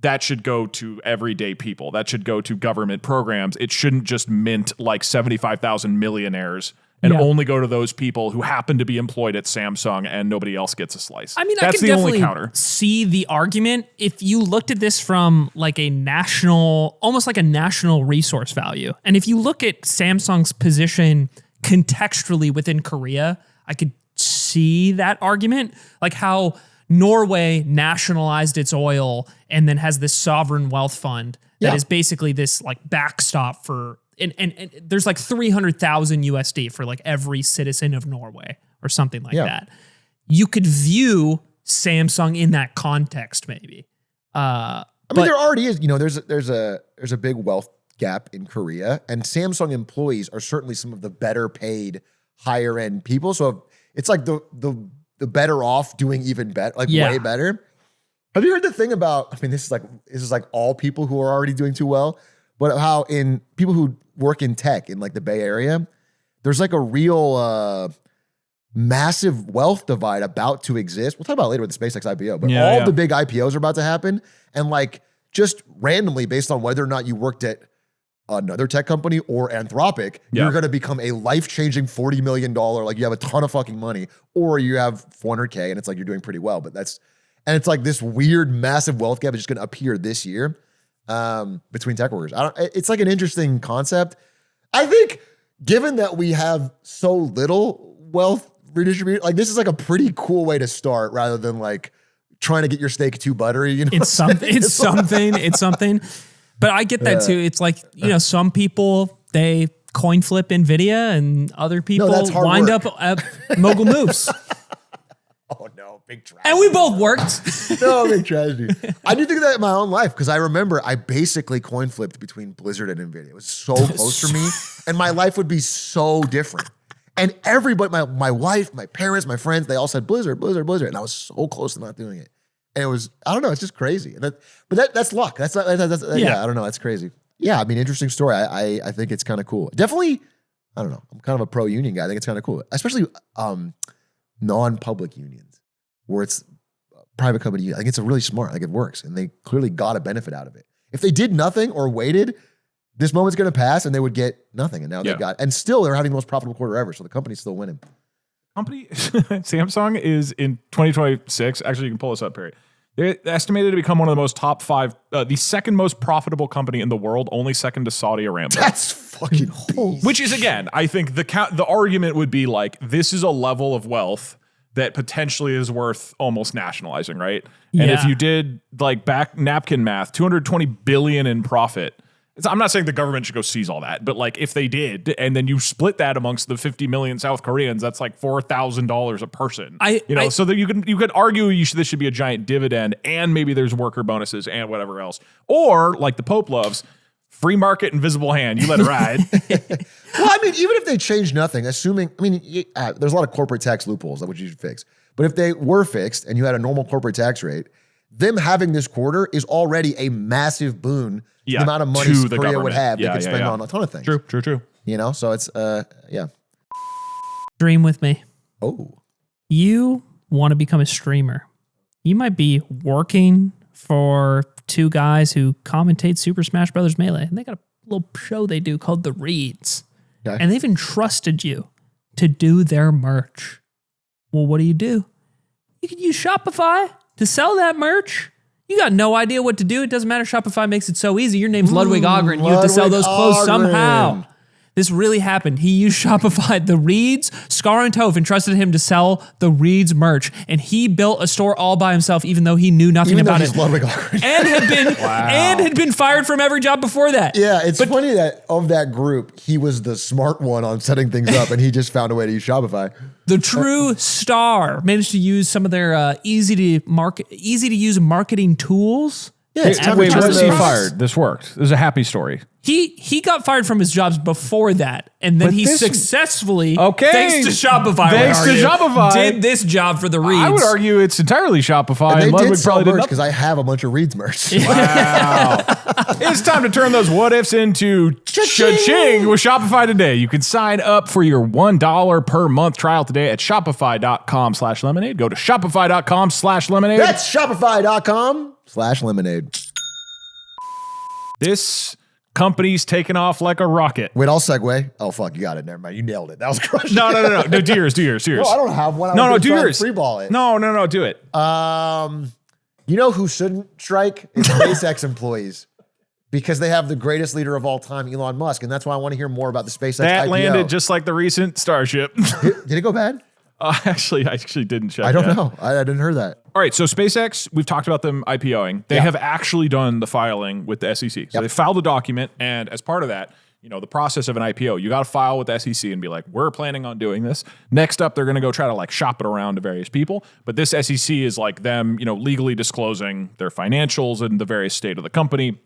that should go to everyday people. That should go to government programs. It shouldn't just mint like 75,000 millionaires and only go to those people who happen to be employed at Samsung and nobody else gets a slice. I mean, that's I can the definitely only counter. see the argument if you looked at this from like a national, almost like a national resource value. And if you look at Samsung's position contextually within Korea, I could see that argument, like how Norway nationalized its oil and then has this sovereign wealth fund that is basically this like backstop for, and there's like 300,000 USD for like every citizen of Norway or something like that. You could view Samsung in that context, maybe. I mean, there already is. You know, there's a big wealth gap in Korea, and Samsung employees are certainly some of the better paid, higher end people. So it's like the better off doing even better, like way better. Have you heard the thing about? I mean, this is like all people who are already doing too well, but how in people who work in tech in like the Bay Area, there's like a real massive wealth divide about to exist. We'll talk about it later with the SpaceX IPO, but all the big IPOs are about to happen. And like just randomly based on whether or not you worked at another tech company or Anthropic, you're going to become a life-changing $40 million, like you have a ton of fucking money, or you have 400K and it's like you're doing pretty well. But and it's like this weird massive wealth gap is just going to appear this year between tech workers. It's like an interesting concept. I think given that we have so little wealth redistributed, like this is like a pretty cool way to start rather than like trying to get your steak too buttery. You know, it's something. But I get that too. It's like, you know, some people, they coin flip NVIDIA and other people wind up at Mogul Moves. Oh no, big tragedy. And we both worked. No, big tragedy. I do think of that in my own life because I remember I basically coin flipped between Blizzard and NVIDIA. It was so close for me and my life would be so different. And everybody, my wife, my parents, my friends, they all said Blizzard. And I was so close to not doing it. And it was, I don't know, it's just crazy. But that's luck. That's I don't know, that's crazy. Yeah, I mean, interesting story. I think it's kind of cool. Definitely, I don't know, I'm kind of a pro-union guy. I think it's kind of cool. Especially non-public unions where it's private company. I think it's a really smart, like it works. And they clearly got a benefit out of it. If they did nothing or waited, this moment's going to pass and they would get nothing. And now they got, and still they're having the most profitable quarter ever. So the company's still winning. Samsung is in 2026. Actually, you can pull this up, Perry. They're estimated to become one of the most top five, the second most profitable company in the world, only second to Saudi Aramco. That's fucking beast. Which is, again, I think the argument would be like, this is a level of wealth that potentially is worth almost nationalizing, right? And if you did like back napkin math, 220 billion in profit. I'm not saying the government should go seize all that, but like if they did, and then you split that amongst the 50 million South Koreans, that's like $4,000 a person. So that you could argue this should be a giant dividend, and maybe there's worker bonuses and whatever else, or like the Pope loves, free market, invisible hand. You let it ride. Well, I mean, even if they change nothing, assuming, I mean, there's a lot of corporate tax loopholes that which you should fix. But if they were fixed and you had a normal corporate tax rate, them having this quarter is already a massive boon. The amount of money Korea would have, they could spend on a ton of things. True. You know, so it's, Dream with me. Oh. You want to become a streamer. You might be working for two guys who commentate Super Smash Bros. Melee, and they got a little show they do called The Reads. Okay. And they've entrusted you to do their merch. Well, what do? You can use Shopify to sell that merch. You got no idea what to do. It doesn't matter. Shopify makes it so easy. Your name's Ludwig Ogren. You have to sell those clothes somehow. This really happened. He used Shopify. The Reeds, Scar and Toph entrusted him to sell the Reeds merch, and he built a store all by himself, even though he knew nothing about it. Ludwig Ogren. and had been fired from every job before that. Yeah, it's funny that of that group, he was the smart one on setting things up, and he just found a way to use Shopify. The true star managed to use some of their easy to use marketing tools. Yeah, wait, was he fired? This worked. It was a happy story. He got fired from his jobs before that, and then successfully, thanks to Shopify, did this job for the Reeds. I would argue it's entirely Shopify. And they did sell merch because I have a bunch of Reeds merch. Wow. It's time to turn those what ifs into cha-ching with Shopify today. You can sign up for your $1 per month trial today at shopify.com/lemonade. Go to shopify.com/lemonade. That's shopify.com/lemonade. This company's taking off like a rocket. Wait, I'll segue. Oh, fuck, you got it. Never mind. You nailed it. That was crushing. No, do yours. No, I don't have one. No, do yours. Freeball it. No, do it. You know who shouldn't strike? Is SpaceX employees. Because they have the greatest leader of all time, Elon Musk. And that's why I want to hear more about the SpaceX That IPO. landed just like the recent Starship. Did it go bad? I actually didn't check. I don't know. I didn't hear that. All right, so SpaceX, we've talked about them IPOing. They have actually done the filing with the SEC. So they filed a document, and as part of that, the process of an IPO, you got to file with the SEC and be like, we're planning on doing this. Next up, they're going to go try to like shop it around to various people. But this SEC is like them, legally disclosing their financials and the various state of the company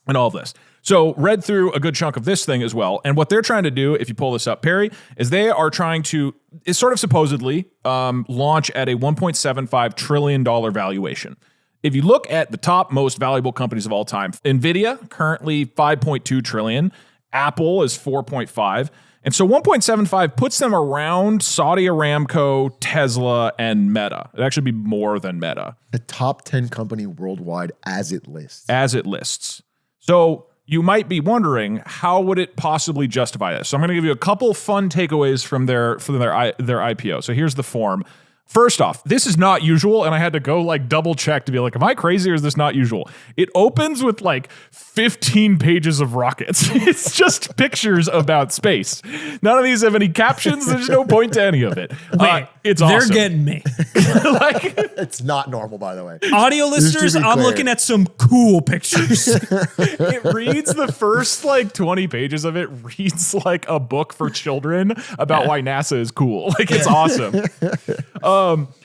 and all of this. So read through a good chunk of this thing as well. And what they're trying to do, if you pull this up, Perry, is they are trying to, is sort of supposedly launch at a $1.75 trillion valuation. If you look at the top most valuable companies of all time, NVIDIA, currently 5.2 trillion. Apple is 4.5. And so 1.75 puts them around Saudi Aramco, Tesla, and Meta. It'd actually be more than Meta. The top 10 company worldwide as it lists. So you might be wondering, how would it possibly justify this? So I'm going to give you a couple fun takeaways from their IPO. So here's the form. First off, this is not usual, and I had to go like double check to be like, am I crazy or is this not usual? It opens with like 15 pages of rockets. It's just pictures about space. None of these have any captions. There's no point to any of it. Wait, it's they're awesome. getting me. It's not normal, by the way. Audio listeners, I'm looking at some cool pictures. It reads the first like 20 pages of it reads like a book for children about why NASA is cool. Like it's awesome.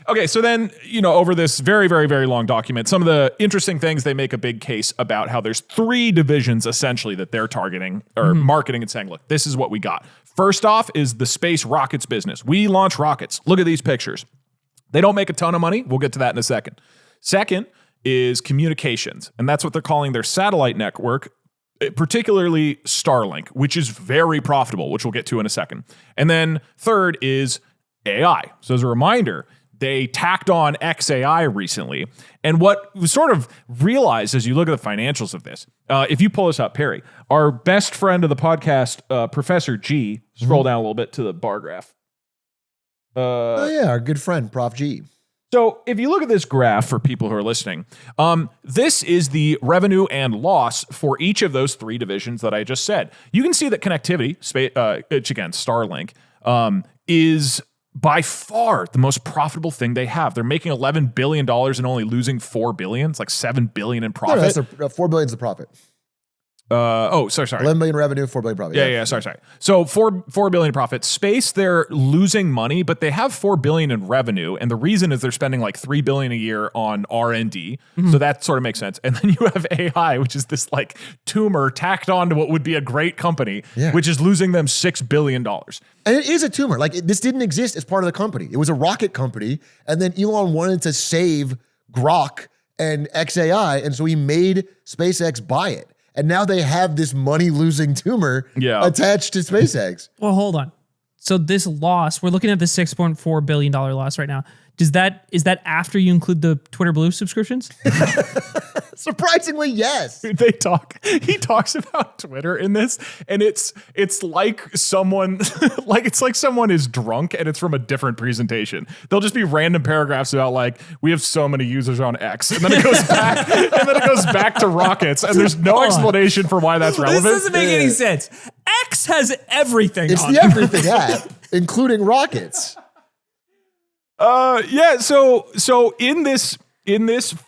Okay, so then, over this very, very, very long document, some of the interesting things, they make a big case about how there's 3 divisions essentially that they're targeting or marketing and saying, look, this is what we got. First off is the space rockets business. We launch rockets. Look at these pictures. They don't make a ton of money. We'll get to that in a second. Second is communications, and that's what they're calling their satellite network, particularly Starlink, which is very profitable, which we'll get to in a second. And then third is AI. So as a reminder, they tacked on XAI recently. And what was sort of realized as you look at the financials of this, if you pull this up, Perry, our best friend of the podcast, Professor G, scroll down a little bit to the bar graph. Our good friend, Prof. G. So if you look at this graph for people who are listening, this is the revenue and loss for each of those 3 divisions that I just said. You can see that connectivity, which again, Starlink, is by far the most profitable thing they have. They're making $11 billion and only losing $4 billion. It's like $7 billion in profit. No, that's $4 billion is the profit. Sorry. 11 billion revenue, $4 billion profit. Yeah. Sorry. So $4 billion profit. Space, they're losing money, but they have $4 billion in revenue, and the reason is they're spending like $3 billion a year on R&D. So that sort of makes sense. And then you have AI, which is this like tumor tacked on to what would be a great company, which is losing them $6 billion. And it is a tumor. Like this didn't exist as part of the company. It was a rocket company, and then Elon wanted to save Grok and XAI, and so he made SpaceX buy it. And now they have this money-losing tumor attached to SpaceX. Well, hold on. So this loss, we're looking at the $6.4 billion loss right now. Is that after you include the Twitter Blue subscriptions? Surprisingly, yes. He talks about Twitter in this, and it's like someone someone is drunk and it's from a different presentation. There'll just be random paragraphs about like, we have so many users on X, and then it goes back to rockets, and there's no explanation for why that's relevant. This doesn't make any sense. X has everything. It's on the everything app, including rockets. So in this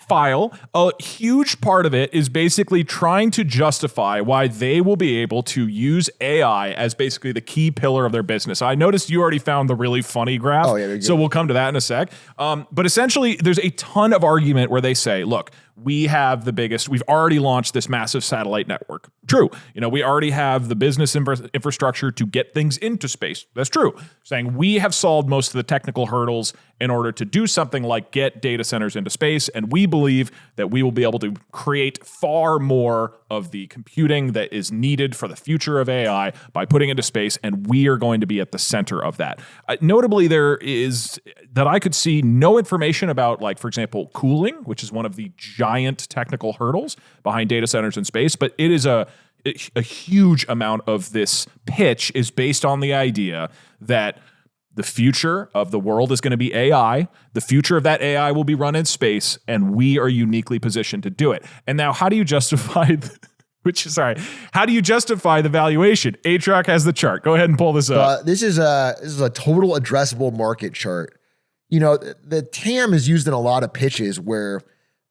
file, a huge part of it is basically trying to justify why they will be able to use AI as basically the key pillar of their business. I noticed you already found the really funny graph, so we'll come to that in a sec. But essentially, there's a ton of argument where they say, look, we've already launched this massive satellite network. True. We already have the business infrastructure to get things into space. That's true. Saying we have solved most of the technical hurdles in order to do something like get data centers into space. And we believe that we will be able to create far more of the computing that is needed for the future of AI by putting it into space. And we are going to be at the center of that. Notably, there is that I could see no information about, like, for example, cooling, which is one of the giant giant technical hurdles behind data centers in space, but it is a huge amount of this pitch is based on the idea that the future of the world is going to be AI. The future of that AI will be run in space, and we are uniquely positioned to do it. And now, how do you justify how do you justify the valuation? Atrioc has the chart. Go ahead and pull this up. This is a total addressable market chart. You know, the TAM is used in a lot of pitches where,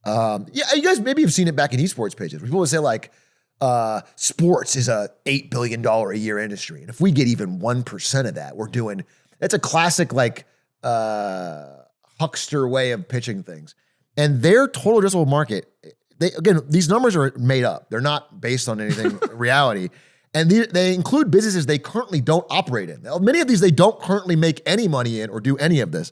you guys maybe have seen it back in esports pitches. People would say like, sports is a $8 billion a year industry. And if we get even 1% of that, that's a classic like huckster way of pitching things. And their total addressable market, these numbers are made up. They're not based on anything reality. And they include businesses they currently don't operate in. Many of these they don't currently make any money in or do any of this.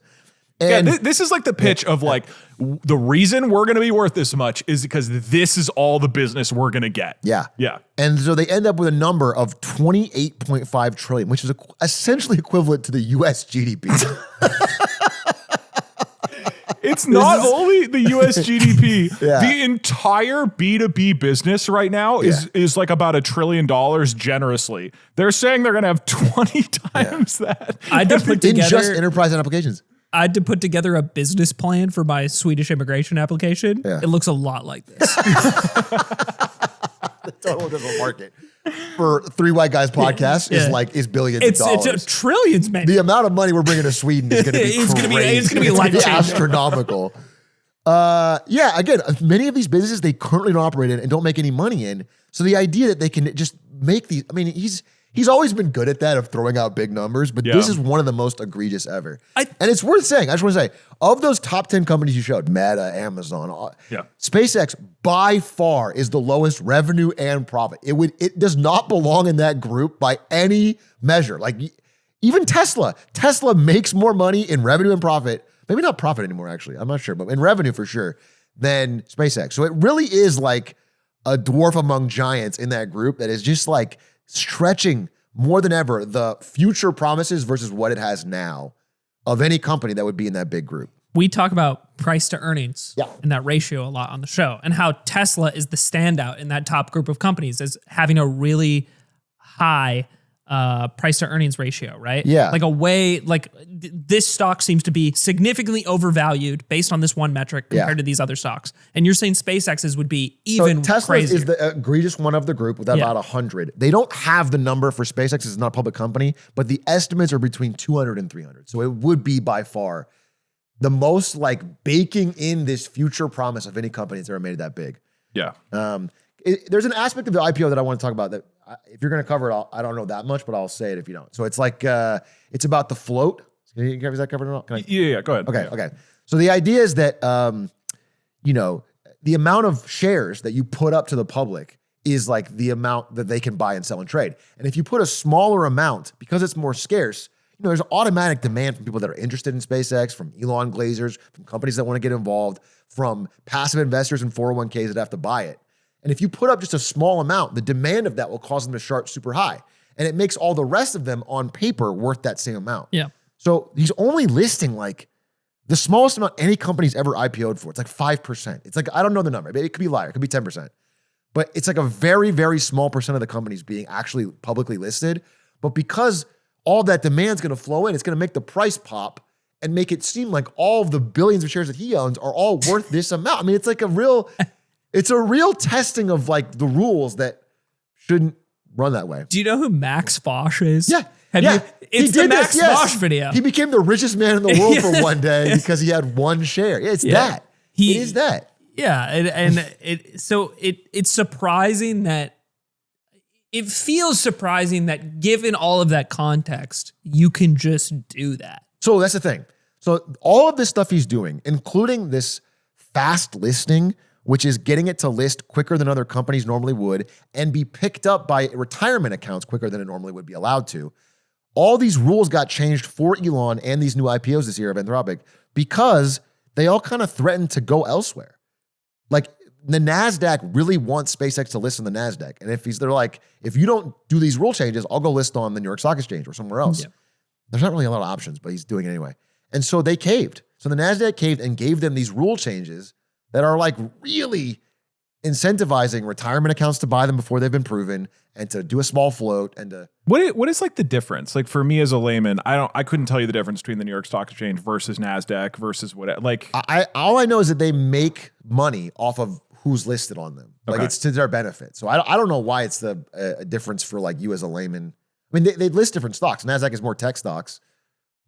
And this is like the pitch of like, the reason we're going to be worth this much is because this is all the business we're going to get. Yeah. Yeah. And so they end up with a number of 28.5 trillion, which is essentially equivalent to the US GDP. It's not only the US GDP, the entire B2B business right now is like about $1 trillion generously. They're saying they're going to have 20 times that. I had to put together in just enterprise and applications. I had to put together a business plan for my Swedish immigration application. Yeah. It looks a lot like this. The total addressable market for Three White Guys podcast is billions of dollars. It's trillions, man. The amount of money we're bringing to Sweden is going to be it's going to be like astronomical. Again, many of these businesses they currently don't operate in and don't make any money in. So the idea that they can just make these, I mean, he's always been good at that of throwing out big numbers, but this is one of the most egregious ever. And it's worth saying, I just want to say, of those top 10 companies you showed, Meta, Amazon, SpaceX by far is the lowest revenue and profit. It does not belong in that group by any measure. Like even Tesla makes more money in revenue and profit, maybe not profit anymore actually, I'm not sure, but in revenue for sure, than SpaceX. So it really is like a dwarf among giants in that group that is just like stretching more than ever the future promises versus what it has now of any company that would be in that big group. We talk about price to earnings and that ratio a lot on the show, and how Tesla is the standout in that top group of companies as having a really high price to earnings ratio, right? Yeah. This stock seems to be significantly overvalued based on this one metric compared to these other stocks. And you're saying SpaceX's would be even Tesla crazier. is the egregious one of the group with about 100. They don't have the number for SpaceX. It's not a public company, but the estimates are between 200 and 300. So it would be by far the most like baking in this future promise of any company that's ever made it that big. Yeah. There's an aspect of the IPO that I want to talk about that if you're going to cover it, I don't know that much, but I'll say it if you don't. So it's like, it's about the float. Is that covered or not? Yeah, go ahead. Okay. So the idea is that, the amount of shares that you put up to the public is like the amount that they can buy and sell and trade. And if you put a smaller amount, because it's more scarce, there's automatic demand from people that are interested in SpaceX, from Elon Glazers, from companies that want to get involved, from passive investors and 401ks that have to buy it. And if you put up just a small amount, the demand of that will cause them to start super high. And it makes all the rest of them on paper worth that same amount. Yeah. So he's only listing like the smallest amount any company's ever IPO'd for. It's like 5%. It's like, I don't know the number. It could be liar. It could be 10%. But it's like a very, very small percent of the companies being actually publicly listed. But because all that demand's going to flow in, it's going to make the price pop and make it seem like all of the billions of shares that he owns are all worth this amount. I mean, it's like it's a real testing of like the rules that shouldn't run that way. Do you know who Max Fosh is? Yeah. It's the Max Fosh video. He became the richest man in the world for one day because he had one share. Yeah, that. It is that. Yeah. It's surprising that it feels surprising that given all of that context, you can just do that. So that's the thing. So all of this stuff he's doing, including this fast listing, which is getting it to list quicker than other companies normally would and be picked up by retirement accounts quicker than it normally would be allowed to. All these rules got changed for Elon and these new IPOs this year of Anthropic because they all kind of threatened to go elsewhere. Like the NASDAQ really wants SpaceX to list on the NASDAQ. And they're like, if you don't do these rule changes, I'll go list on the New York Stock Exchange or somewhere else. Yeah. There's not really a lot of options, but he's doing it anyway. And so they caved. So the NASDAQ caved and gave them these rule changes that are like really incentivizing retirement accounts to buy them before they've been proven and to do a small float and to. What is like the difference? Like for me as a layman, I couldn't tell you the difference between the New York Stock Exchange versus NASDAQ versus what, like. All I know is that they make money off of who's listed on them. Like it's to their benefit. So I don't know why it's a difference for like you as a layman. I mean, they list different stocks. NASDAQ is more tech stocks,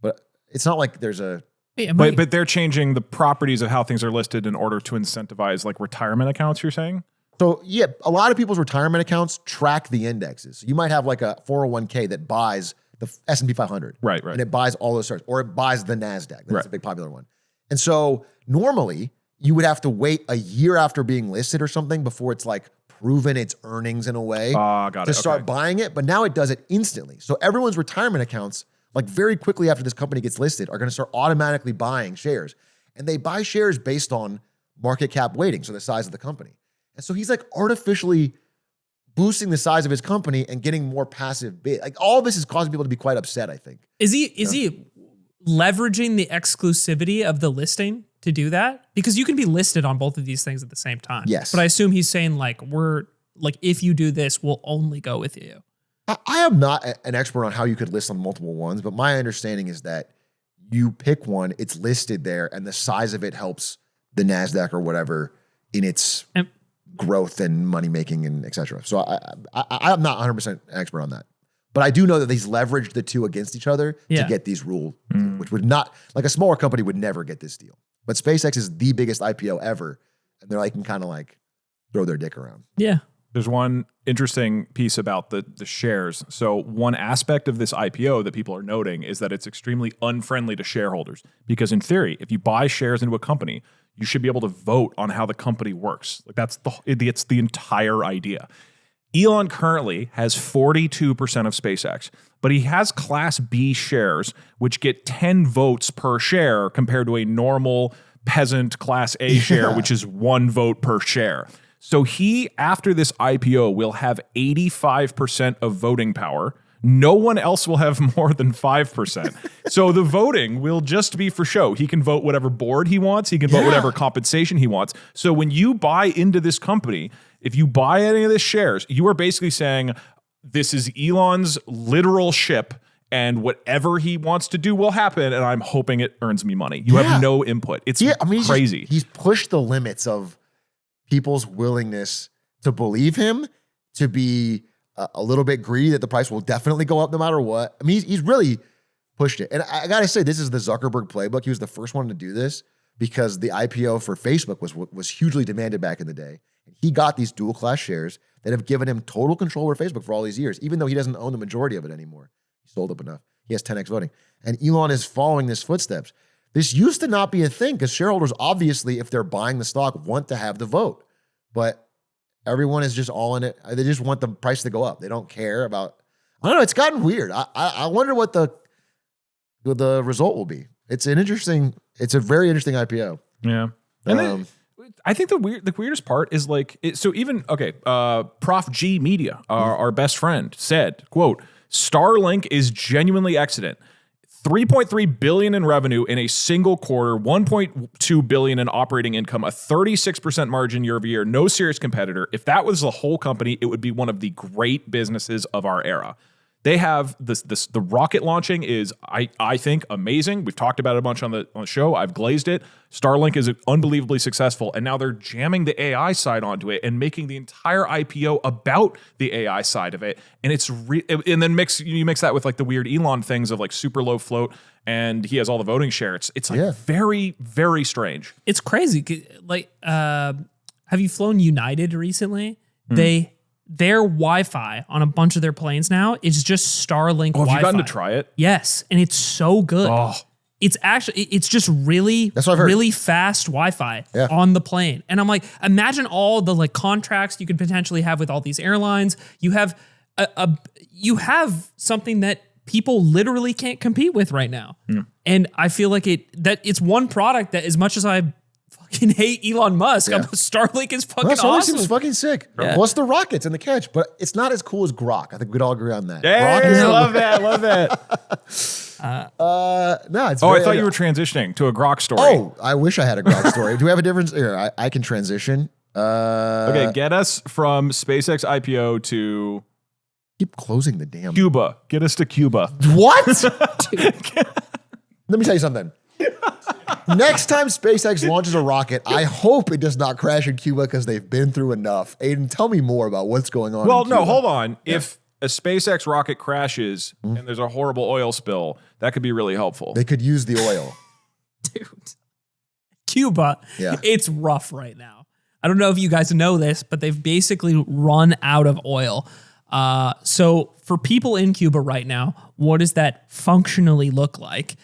but it's not like there's a. But they're changing the properties of how things are listed in order to incentivize like retirement accounts, you're saying? So yeah, a lot of people's retirement accounts track the indexes. So you might have like a 401k that buys the S&P 500. Right. And it buys all those stocks, or it buys the NASDAQ. That's a big popular one. And so normally you would have to wait a year after being listed or something before it's like proven its earnings in a way to start buying it. But now it does it instantly. So everyone's retirement accounts, like very quickly after this company gets listed, are going to start automatically buying shares. And they buy shares based on market cap weighting, so the size of the company. And so he's like artificially boosting the size of his company and getting more passive bid. Like all this is causing people to be quite upset, I think. Is he leveraging the exclusivity of the listing to do that? Because you can be listed on both of these things at the same time. Yes. But I assume he's saying like, if you do this, we'll only go with you. I am not an expert on how you could list on multiple ones, but my understanding is that you pick one, it's listed there, and the size of it helps the NASDAQ or whatever in its growth and money making and et cetera. So I'm not 100% an expert on that. But I do know that he's leveraged the two against each other to get these rules, which would not, like a smaller company would never get this deal. But SpaceX is the biggest IPO ever, and they're like can kind of like throw their dick around. Yeah. There's one interesting piece about the shares. So one aspect of this IPO that people are noting is that it's extremely unfriendly to shareholders because in theory, if you buy shares into a company, you should be able to vote on how the company works. Like it's the entire idea. Elon currently has 42% of SpaceX, but he has Class B shares, which get 10 votes per share compared to a normal peasant Class A share, which is 1 vote per share. So he, after this IPO, will have 85% of voting power. No one else will have more than 5%. So the voting will just be for show. He can vote whatever board he wants. He can vote whatever compensation he wants. So when you buy into this company, if you buy any of the shares, you are basically saying, this is Elon's literal ship and whatever he wants to do will happen. And I'm hoping it earns me money. You have no input. It's crazy. He's pushed the limits of people's willingness to believe him, to be a little bit greedy that the price will definitely go up no matter what. I mean, he's really pushed it. And I got to say, this is the Zuckerberg playbook. He was the first one to do this because the IPO for Facebook was hugely demanded back in the day. And he got these dual class shares that have given him total control over Facebook for all these years, even though he doesn't own the majority of it anymore. He sold up enough. He has 10x voting. And Elon is following his footsteps. This used to not be a thing because shareholders, obviously, if they're buying the stock, want to have the vote. But everyone is just all in it. They just want the price to go up. They don't care about, I don't know, it's gotten weird. I wonder what the result will be. It's a very interesting IPO. Yeah. And then, I think the weirdest part is like, Prof G Media, our best friend, said, quote, Starlink is genuinely excellent. 3.3 billion in revenue in a single quarter, 1.2 billion in operating income, a 36% margin year over year, no serious competitor. If that was the whole company, it would be one of the great businesses of our era. They have the rocket launching is, I think, amazing. We've talked about it a bunch on the show. I've glazed it. Starlink is unbelievably successful, and now they're jamming the AI side onto it and making the entire IPO about the AI side of it. And it's and then you mix that with like the weird Elon things of like super low float, and he has all the voting share. It's like very, very strange. It's crazy. Like, have you flown United recently? Their Wi-Fi on a bunch of their planes now is just Starlink Wi-Fi. Have you gotten to try it? Yes, and it's so good. Oh. It's just really fast Wi-Fi on the plane. And I'm like, imagine all the like contracts you could potentially have with all these airlines. You have you have something that people literally can't compete with right now. And I feel like it's one product that, as much as I fucking hate Elon Musk. Yeah. Starlink is fucking Starlink awesome. seems fucking sick. Yeah. Plus the rockets and the catch, but it's not as cool as Grok. I think we'd all agree on that. Hey, Grok is love that. Love that. no, it's Oh, very, I thought you were transitioning to a Grok story. Oh, I wish I had a Grok story. Do we have a difference? Here, I can transition. Okay, get us from SpaceX IPO to Keep closing the damn. Cuba. Get us to Cuba. What? Let me tell you something. Next time SpaceX launches a rocket, I hope it does not crash in Cuba because they've been through enough. Aiden, tell me more about what's going on. Well, in no, Cuba. hold on. Yeah. If a SpaceX rocket crashes and there's a horrible oil spill, that could be really helpful. They could use the oil. Dude. Cuba, it's rough right now. I don't know if you guys know this, but they've basically run out of oil. So for people in Cuba right now, what does that functionally look like?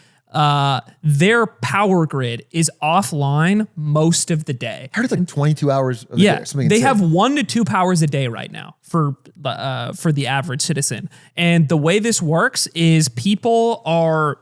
Their power grid is offline most of the day. I heard it's like 22 hours of the day. Something they insane. have 1 to 2 powers a day right now for the average citizen. And the way this works is people are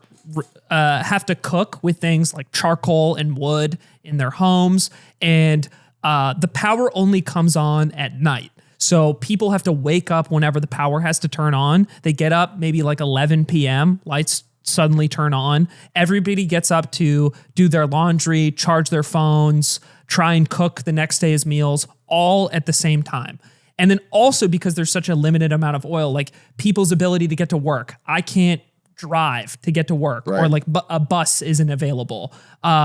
have to cook with things like charcoal and wood in their homes, and the power only comes on at night. So people have to wake up whenever the power has to turn on. They get up maybe like 11 p.m. Lights suddenly turn on. Everybody gets up to do their laundry, charge their phones, try and cook the next day's meals, all at the same time. And then also because there's such a limited amount of oil, like people's ability to get to work. I can't drive to get to work, or like a bus isn't available.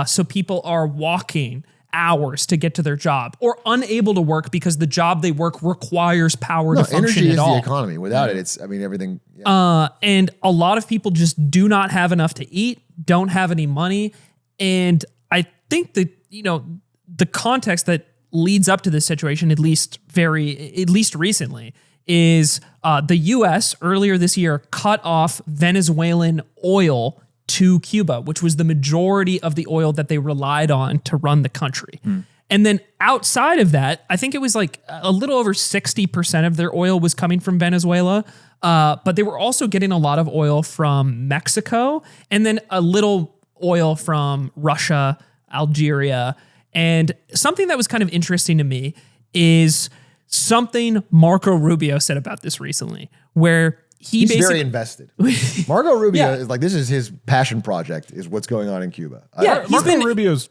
So people are walking hours to get to their job, or unable to work because the job they work requires power to function energy at is all. the economy. Without it, it's, I mean, everything. Yeah. And a lot of people just do not have enough to eat, don't have any money. And I think that, the context that leads up to this situation, at least recently, is the U.S. earlier this year cut off Venezuelan oil to Cuba, which was the majority of the oil that they relied on to run the country. And then outside of that, I think it was like a little over 60% of their oil was coming from Venezuela. But they were also getting a lot of oil from Mexico, and then a little oil from Russia, Algeria. And something that was kind of interesting to me is something Marco Rubio said about this recently, where he's very invested. Marco Rubio is like, this is his passion project, is what's going on in Cuba. Marco Rubio's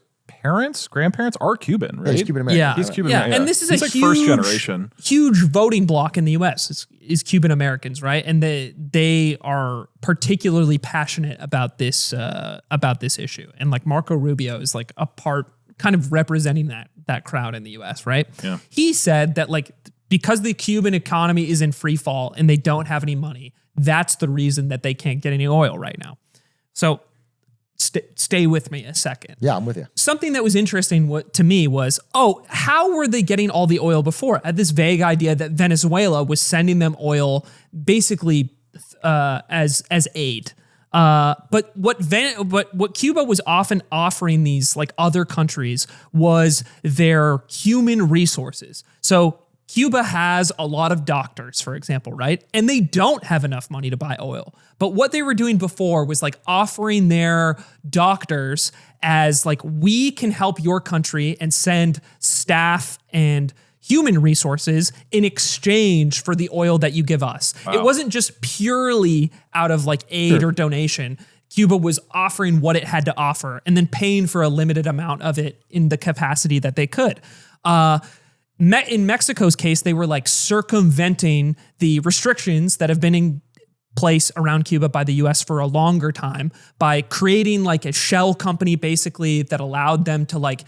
grandparents are Cuban, right? He's Cuban American. Yeah, he's Cuban American. And this is he's a like huge, first generation, huge voting bloc in the U.S. is Cuban Americans, right? And they are particularly passionate about this issue. And like Marco Rubio is like a part, kind of representing that crowd in the U.S., right? Yeah. He said that like because the Cuban economy is in free fall and they don't have any money, that's the reason that they can't get any oil right now. So stay with me a second. Yeah, I'm with you. Something that was interesting to me was, how were they getting all the oil before? I had this vague idea that Venezuela was sending them oil basically as aid. But what Cuba was often offering these like other countries was their human resources. So Cuba has a lot of doctors, for example, right? And they don't have enough money to buy oil. But what they were doing before was like offering their doctors as like, we can help your country and send staff and human resources in exchange for the oil that you give us. Wow. It wasn't just purely out of like aid or donation. Cuba was offering what it had to offer and then paying for a limited amount of it in the capacity that they could. In Mexico's case, they were like circumventing the restrictions that have been in place around Cuba by the US for a longer time by creating like a shell company basically that allowed them to like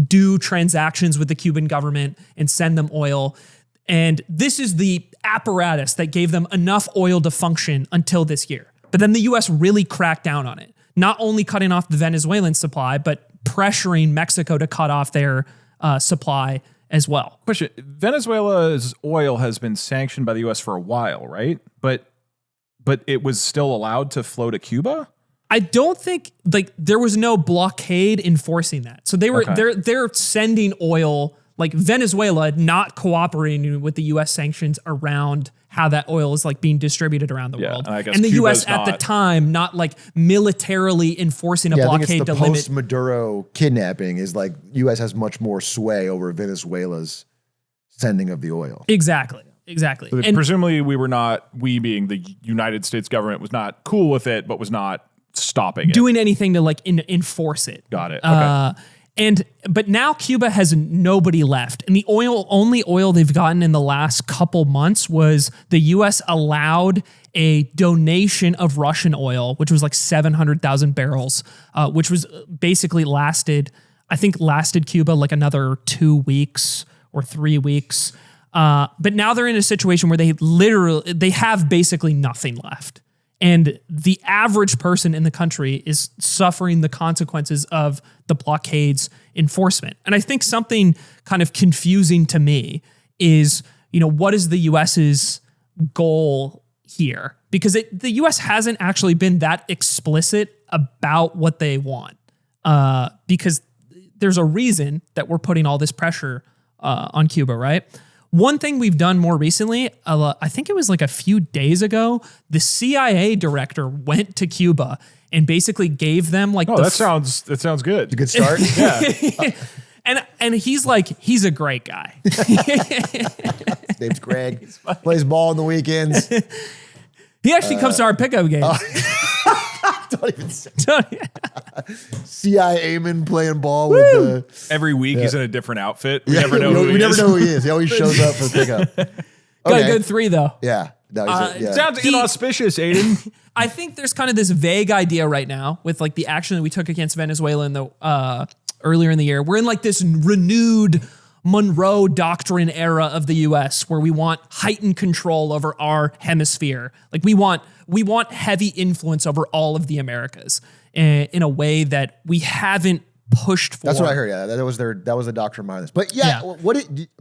do transactions with the Cuban government and send them oil. And this is the apparatus that gave them enough oil to function until this year. But then the US really cracked down on it, not only cutting off the Venezuelan supply, but pressuring Mexico to cut off their supply as well. Question: Venezuela's oil has been sanctioned by the U.S. for a while, right? But it was still allowed to flow to Cuba? I don't think like there was no blockade enforcing that. So they were they're sending oil, like Venezuela not cooperating with the U.S. sanctions around how that oil is like being distributed around the world. And I guess and the Cuba's US at the time not like militarily enforcing a I think blockade it's the to limit. post-Maduro kidnapping is like U.S. has much more sway over Venezuela's sending of the oil. Exactly. But presumably we being the United States government was not cool with it, but was not stopping it. Doing anything to like enforce it. Got it. Okay. But now Cuba has nobody left. And the only oil they've gotten in the last couple months was the US allowed a donation of Russian oil, which was like 700,000 barrels, which was basically lasted Cuba like another 2 weeks or 3 weeks. But now they're in a situation where they have basically nothing left. And the average person in the country is suffering the consequences of the blockade's enforcement. And I think something kind of confusing to me is, what is the US's goal here? Because the US hasn't actually been that explicit about what they want. Because there's a reason that we're putting all this pressure on Cuba, right? One thing we've done more recently, I think it was like a few days ago, the CIA director went to Cuba and basically gave them like that sounds good. It's a good start. Yeah. And he's a great guy. His name's Greg. Plays ball on the weekends. He actually comes to our pickup games. Don't even say. CIA Aiden playing ball with the. Every week he's in a different outfit. We never know who he is. We never know who he is. He always shows up for the pickup. Got a good 3 though. Yeah. No, Sounds inauspicious, Aiden. I think there's kind of this vague idea right now with like the action that we took against Venezuela in the earlier in the year. We're in like this renewed Monroe Doctrine era of the US where we want heightened control over our hemisphere. Like we want heavy influence over all of the Americas in a way that we haven't pushed for. That's what I heard. Yeah, that was the doctrine behind this. But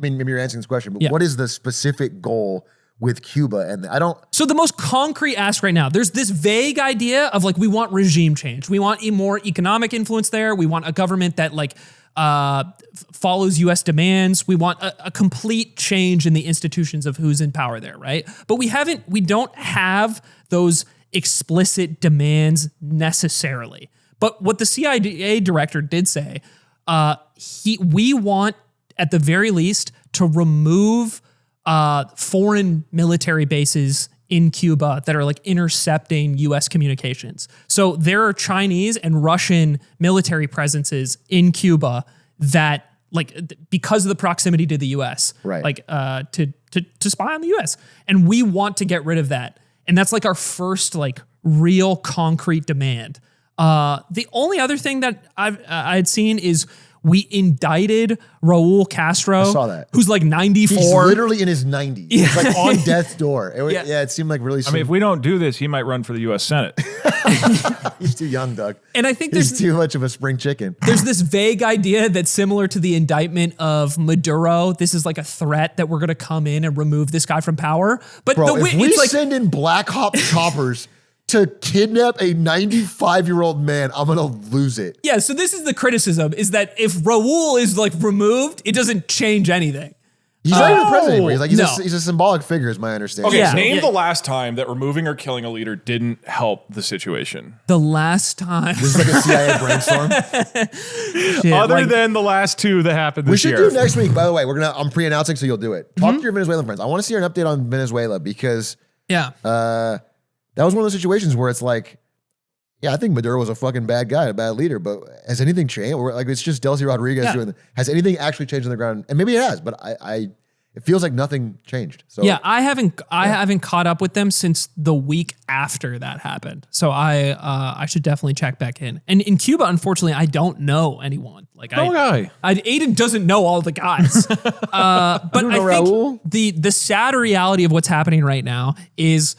maybe you're answering this question, but what is the specific goal with Cuba? And So the most concrete ask right now, there's this vague idea of like, we want regime change. We want more economic influence there. We want a government that like follows U.S. demands. We want a complete change in the institutions of who's in power there, right? But we don't have those explicit demands necessarily. But what the CIA director did say, we want at the very least to remove foreign military bases in Cuba that are like intercepting US communications. So there are Chinese and Russian military presences in Cuba that like because of the proximity to the US, right. Like to spy on the US. And we want to get rid of that. And that's like our first like real concrete demand. The only other thing that I'd seen is we indicted Raul Castro. I saw that. Who's like 94. He's literally in his 90s. Yeah. He's like on death's door. It seemed like really soon. I mean, if we don't do this, he might run for the U.S. Senate. He's too young, Doug. And I think he's too much of a spring chicken. There's this vague idea that's similar to the indictment of Maduro. This is like a threat that we're going to come in and remove this guy from power. But if we send in Black Hawk choppers to kidnap a 95-year-old man, I'm going to lose it. Yeah, so this is the criticism, is that if Raul is like removed, it doesn't change anything. He's not even the president anymore. He's a symbolic figure, is my understanding. Okay, name the last time that removing or killing a leader didn't help the situation. The last time. This is like a CIA brainstorm. Other than the last 2 that happened this year. We should do next week, by the way. I'm pre-announcing, so you'll do it. Talk to your Venezuelan friends. I want to see an update on Venezuela because that was one of those situations where it's like, I think Maduro was a fucking bad guy, a bad leader, but has anything changed? Or like it's just Delcy Rodriguez doing it. Has anything actually changed on the ground? And maybe it has, but it feels like nothing changed. So I haven't caught up with them since the week after that happened. So I should definitely check back in. And in Cuba, unfortunately, I don't know anyone. Like Aiden doesn't know all the guys. But I think Raul. the sad reality of what's happening right now is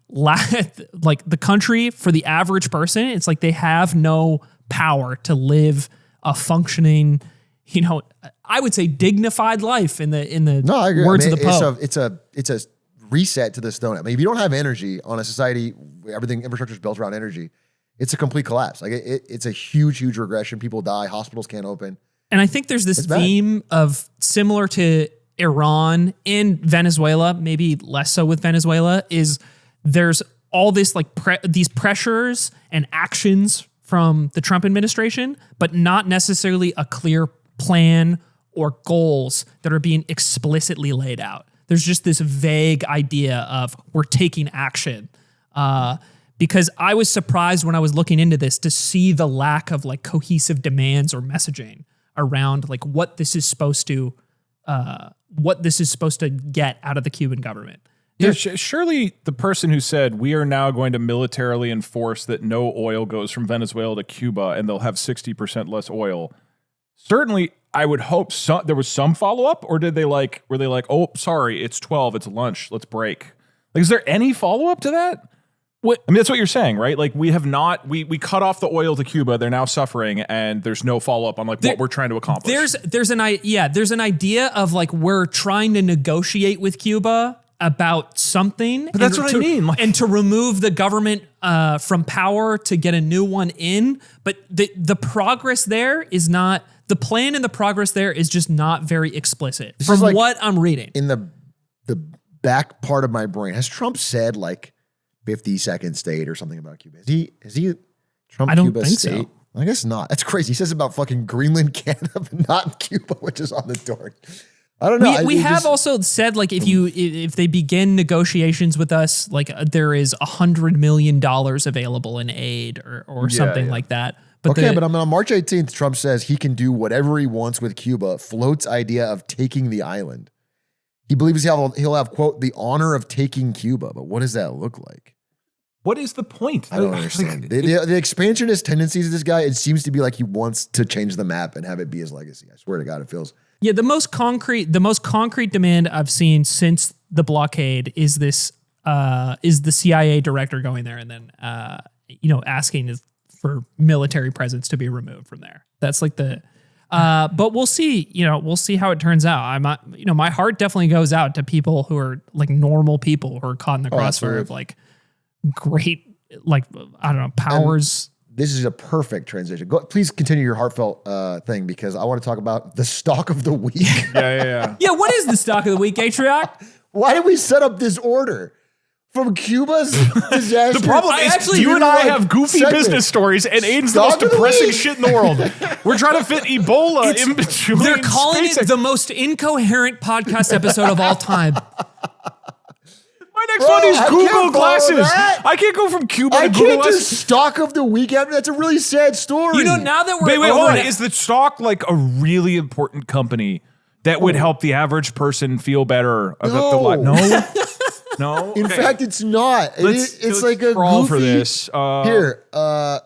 like the country, for the average person, it's like they have no power to live a functioning, I would say dignified life in the words of the Pope. It's a reset to the stone. I mean, if you don't have energy on a society where infrastructure is built around energy, it's a complete collapse. Like it's a huge regression. People die. Hospitals can't open. And I think there's this theme of similar to Iran and Venezuela, maybe less so with Venezuela, is there's all this like these pressures and actions from the Trump administration, but not necessarily a clear plan or goals that are being explicitly laid out. There's just this vague idea of we're taking action. Because I was surprised when I was looking into this to see the lack of like cohesive demands or messaging around like what this is supposed to get out of the Cuban government. Yeah, surely the person who said we are now going to militarily enforce that no oil goes from Venezuela to Cuba and they'll have 60% less oil. Certainly, I would hope there was some follow up, or were they like, oh, sorry, it's 12, it's lunch, let's break. Like, is there any follow up to that? I mean, that's what you're saying, right? Like we cut off the oil to Cuba. They're now suffering, and there's no follow up on like what we're trying to accomplish. There's an idea of like we're trying to negotiate with Cuba about something. But that's what I mean. And to remove the government from power to get a new one in. But the progress there is not, the plan and the progress there is just not very explicit from like, what I'm reading. In the back part of my brain, has Trump said like 52nd state or something about Cuba? Is he Trump I don't Cuba think state? so. I guess not. That's crazy. He says about fucking Greenland, Canada, but not Cuba, which is on the door. I don't know. We have also said like if they begin negotiations with us, like there is $100 million available in aid or something like that. But but on March 18th, Trump says he can do whatever he wants with Cuba, floats idea of taking the island. He believes he'll have, quote, the honor of taking Cuba. But what does that look like? What is the point? I don't understand. The expansionist tendencies of this guy, it seems to be like he wants to change the map and have it be his legacy. I swear to God, it feels. Yeah, the most concrete demand I've seen since the blockade is this is the CIA director going there and then asking for military presence to be removed from there. That's like the but we'll see, we'll see how it turns out. My heart definitely goes out to people who are like normal people who are caught in the crossfire of like great, like, I don't know, powers. And this is a perfect transition. Please continue your heartfelt thing because I want to talk about the stock of the week. Yeah. Yeah, what is the stock of the week, Atrioc? Why did we set up this order? From Cuba's disaster. The problem is you and I have goofy business stories, and Aiden's the most depressing shit in the world. We're trying to fit Ebola in between. They're calling it the most incoherent podcast episode of all time. My next one is Google glasses. I can't go from Cuba to Google glasses. Do stock of the week. That's a really sad story. Now that we're wait, hold on. Is the stock like a really important company that would help the average person feel better about the life? No. No. In fact, it's not. It's like a crawl goofy, for this. Here,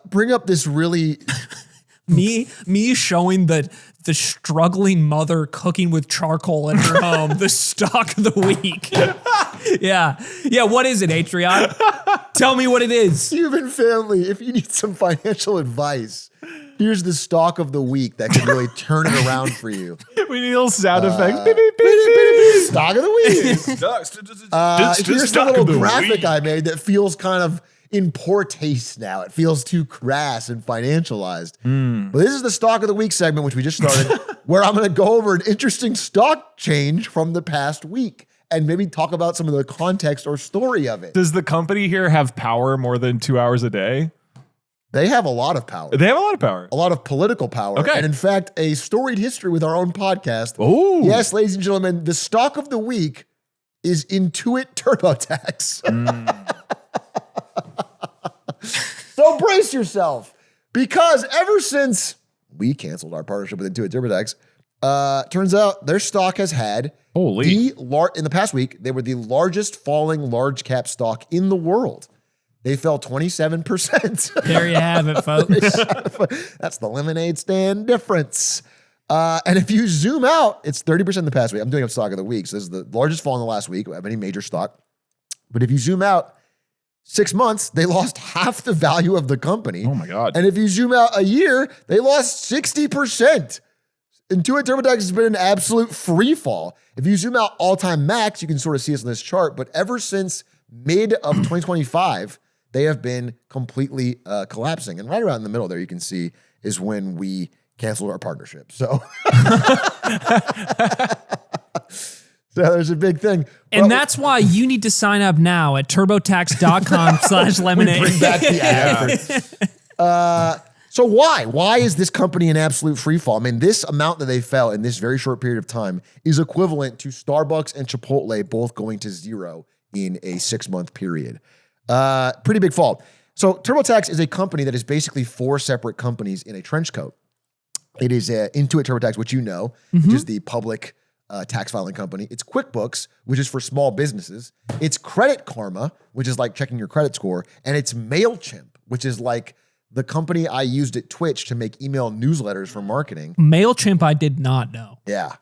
bring up this really me showing the struggling mother cooking with charcoal in her home. The stock of the week. Yeah. What is it, Atrioc? Tell me what it is. Cuban family. If you need some financial advice, here's the stock of the week that can really turn it around for you. We need a little sound effects. Stock of the week. Here's the little graphic I made that feels kind of in poor taste now. It feels too crass and financialized. But this is the stock of the week segment, which we just started, where I'm going to go over an interesting stock change from the past week and maybe talk about some of the context or story of it. Does the company here have power more than 2 hours a day? They have a lot of power. They have a lot of power. A lot of political power. Okay. And in fact, a storied history with our own podcast. Ooh. Yes, ladies and gentlemen, the stock of the week is Intuit TurboTax. So brace yourself, because ever since we canceled our partnership with Intuit TurboTax, turns out their stock has had in the past week, they were the largest falling large cap stock in the world. They fell 27%. There you have it, folks. That's the lemonade stand difference. And if you zoom out, it's 30% in the past week. I'm doing a stock of the week. So this is the largest fall in the last week of any major stock. But if you zoom out 6 months, they lost half the value of the company. Oh my God. And if you zoom out a year, they lost 60%. Intuit TurboTax has been an absolute free fall. If you zoom out all-time max, you can sort of see this on this chart. But ever since mid of 2025, they have been completely collapsing. And right around in the middle there, you can see is when we canceled our partnership. So So there's a big thing. And that's why you need to sign up now at turbotax.com/lemonade. Bring back the ad. So why? Why is this company in absolute free fall? I mean, this amount that they fell in this very short period of time is equivalent to Starbucks and Chipotle both going to zero in a 6-month period. Pretty big fall. So TurboTax is a company that is basically 4 separate companies in a trench coat. It is Intuit TurboTax, which you know, which is the public tax filing company. It's QuickBooks, which is for small businesses. It's Credit Karma, which is like checking your credit score. And it's MailChimp, which is like the company I used at Twitch to make email newsletters for marketing. MailChimp, I did not know. Yeah.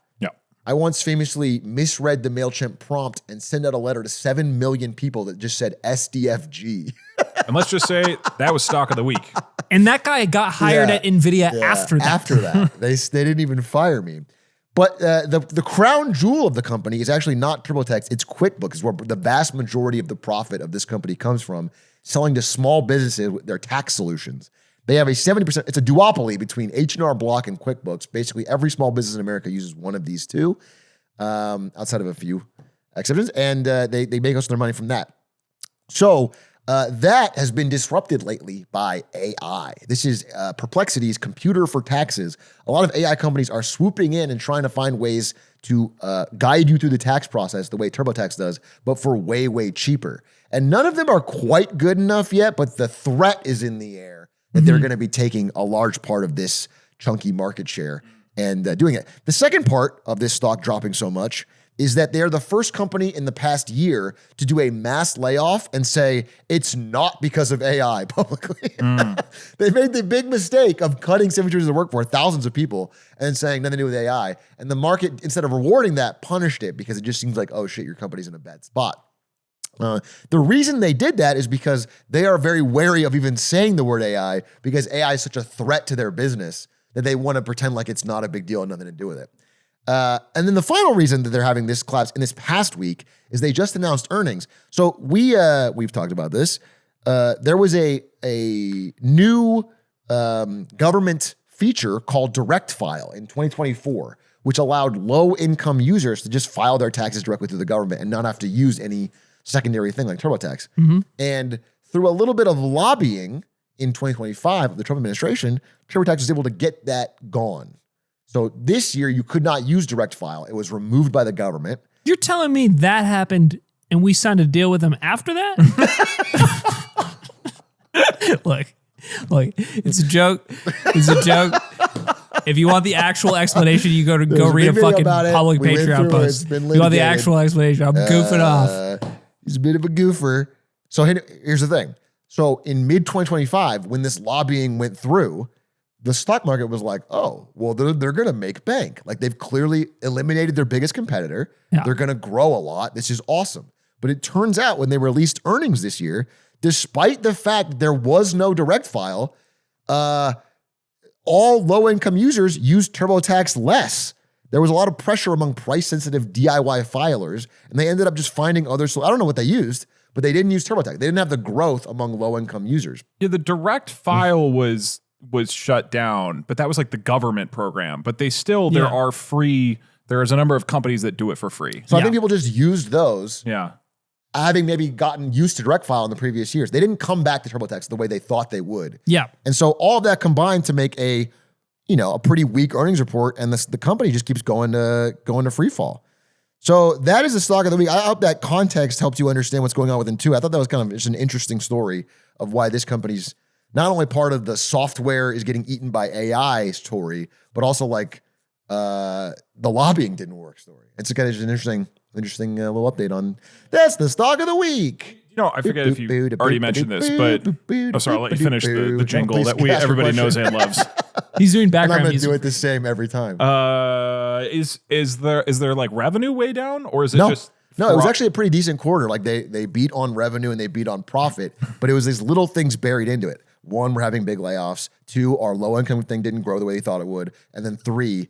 I once famously misread the MailChimp prompt and sent out a letter to 7 million people that just said SDFG. And let's just say that was stock of the week. And that guy got hired at NVIDIA after that. After that. They didn't even fire me. But the crown jewel of the company is actually not TurboTax. It's QuickBooks, where the vast majority of the profit of this company comes from, selling to small businesses with their tax solutions. They have a 70%, it's a duopoly between H&R Block and QuickBooks. Basically, every small business in America uses one of these two, outside of a few exceptions, and they make most of their money from that. So that has been disrupted lately by AI. This is Perplexity's computer for taxes. A lot of AI companies are swooping in and trying to find ways to guide you through the tax process the way TurboTax does, but for way, way cheaper. And none of them are quite good enough yet, but the threat is in the air that they're going to be taking a large part of this chunky market share and doing it. The second part of this stock dropping so much is that they're the first company in the past year to do a mass layoff and say it's not because of AI publicly. They made the big mistake of cutting 70% of the workforce, thousands of people, and saying nothing to do with AI. And the market, instead of rewarding that, punished it because it just seems like, oh shit, your company's in a bad spot. The reason they did that is because they are very wary of even saying the word AI because AI is such a threat to their business that they want to pretend like it's not a big deal and nothing to do with it. And then the final reason that they're having this collapse in this past week is they just announced earnings. So we've talked about this. There was a new government feature called Direct File in 2024, which allowed low-income users to just file their taxes directly through the government and not have to use any secondary thing like TurboTax. And through a little bit of lobbying in 2025 of the Trump administration, TurboTax was able to get that gone. So this year you could not use Direct File. It was removed by the government. You're telling me that happened and we signed a deal with them after that? Look, it's a joke. It's a joke. If you want the actual explanation, you go read a fucking public Patreon post. You want the actual explanation? I'm goofing off. He's a bit of a goofer. So here's the thing. So in mid-2025, when this lobbying went through, the stock market was like, oh, well, they're going to make bank. Like they've clearly eliminated their biggest competitor. Yeah. They're going to grow a lot. This is awesome. But it turns out when they released earnings this year, despite the fact that there was no Direct File, all low-income users used TurboTax less. There was a lot of pressure among price-sensitive DIY filers, and they ended up just finding other. So I don't know what they used, but they didn't use TurboTax. They didn't have the growth among low-income users. Yeah, the Direct File was shut down, but that was like the government program. But they still there are free. There is a number of companies that do it for free. So I think people just used those. Yeah. Having maybe gotten used to Direct File in the previous years. They didn't come back to TurboTax the way they thought they would. Yeah. And so all of that combined to make a pretty weak earnings report, and the company just keeps going to free fall. So that is the stock of the week. I hope that context helps you understand what's going on with Intuit. I thought that was kind of just an interesting story of why this company's not only part of the software is getting eaten by AI story, but also like the lobbying didn't work story. It's kind of just an interesting little update on that's the stock of the week. You know, I forget if you already mentioned this, but sorry, I'll let you finish the jingle that everybody knows and loves. He's doing background music. I'm music. gonna do it the same every time. Is there like revenue way down, or is it just? No, it was actually a pretty decent quarter. Like they beat on revenue and they beat on profit, but it was these little things buried into it. 1, we're having big layoffs. 2, our low income thing didn't grow the way they thought it would, and then 3,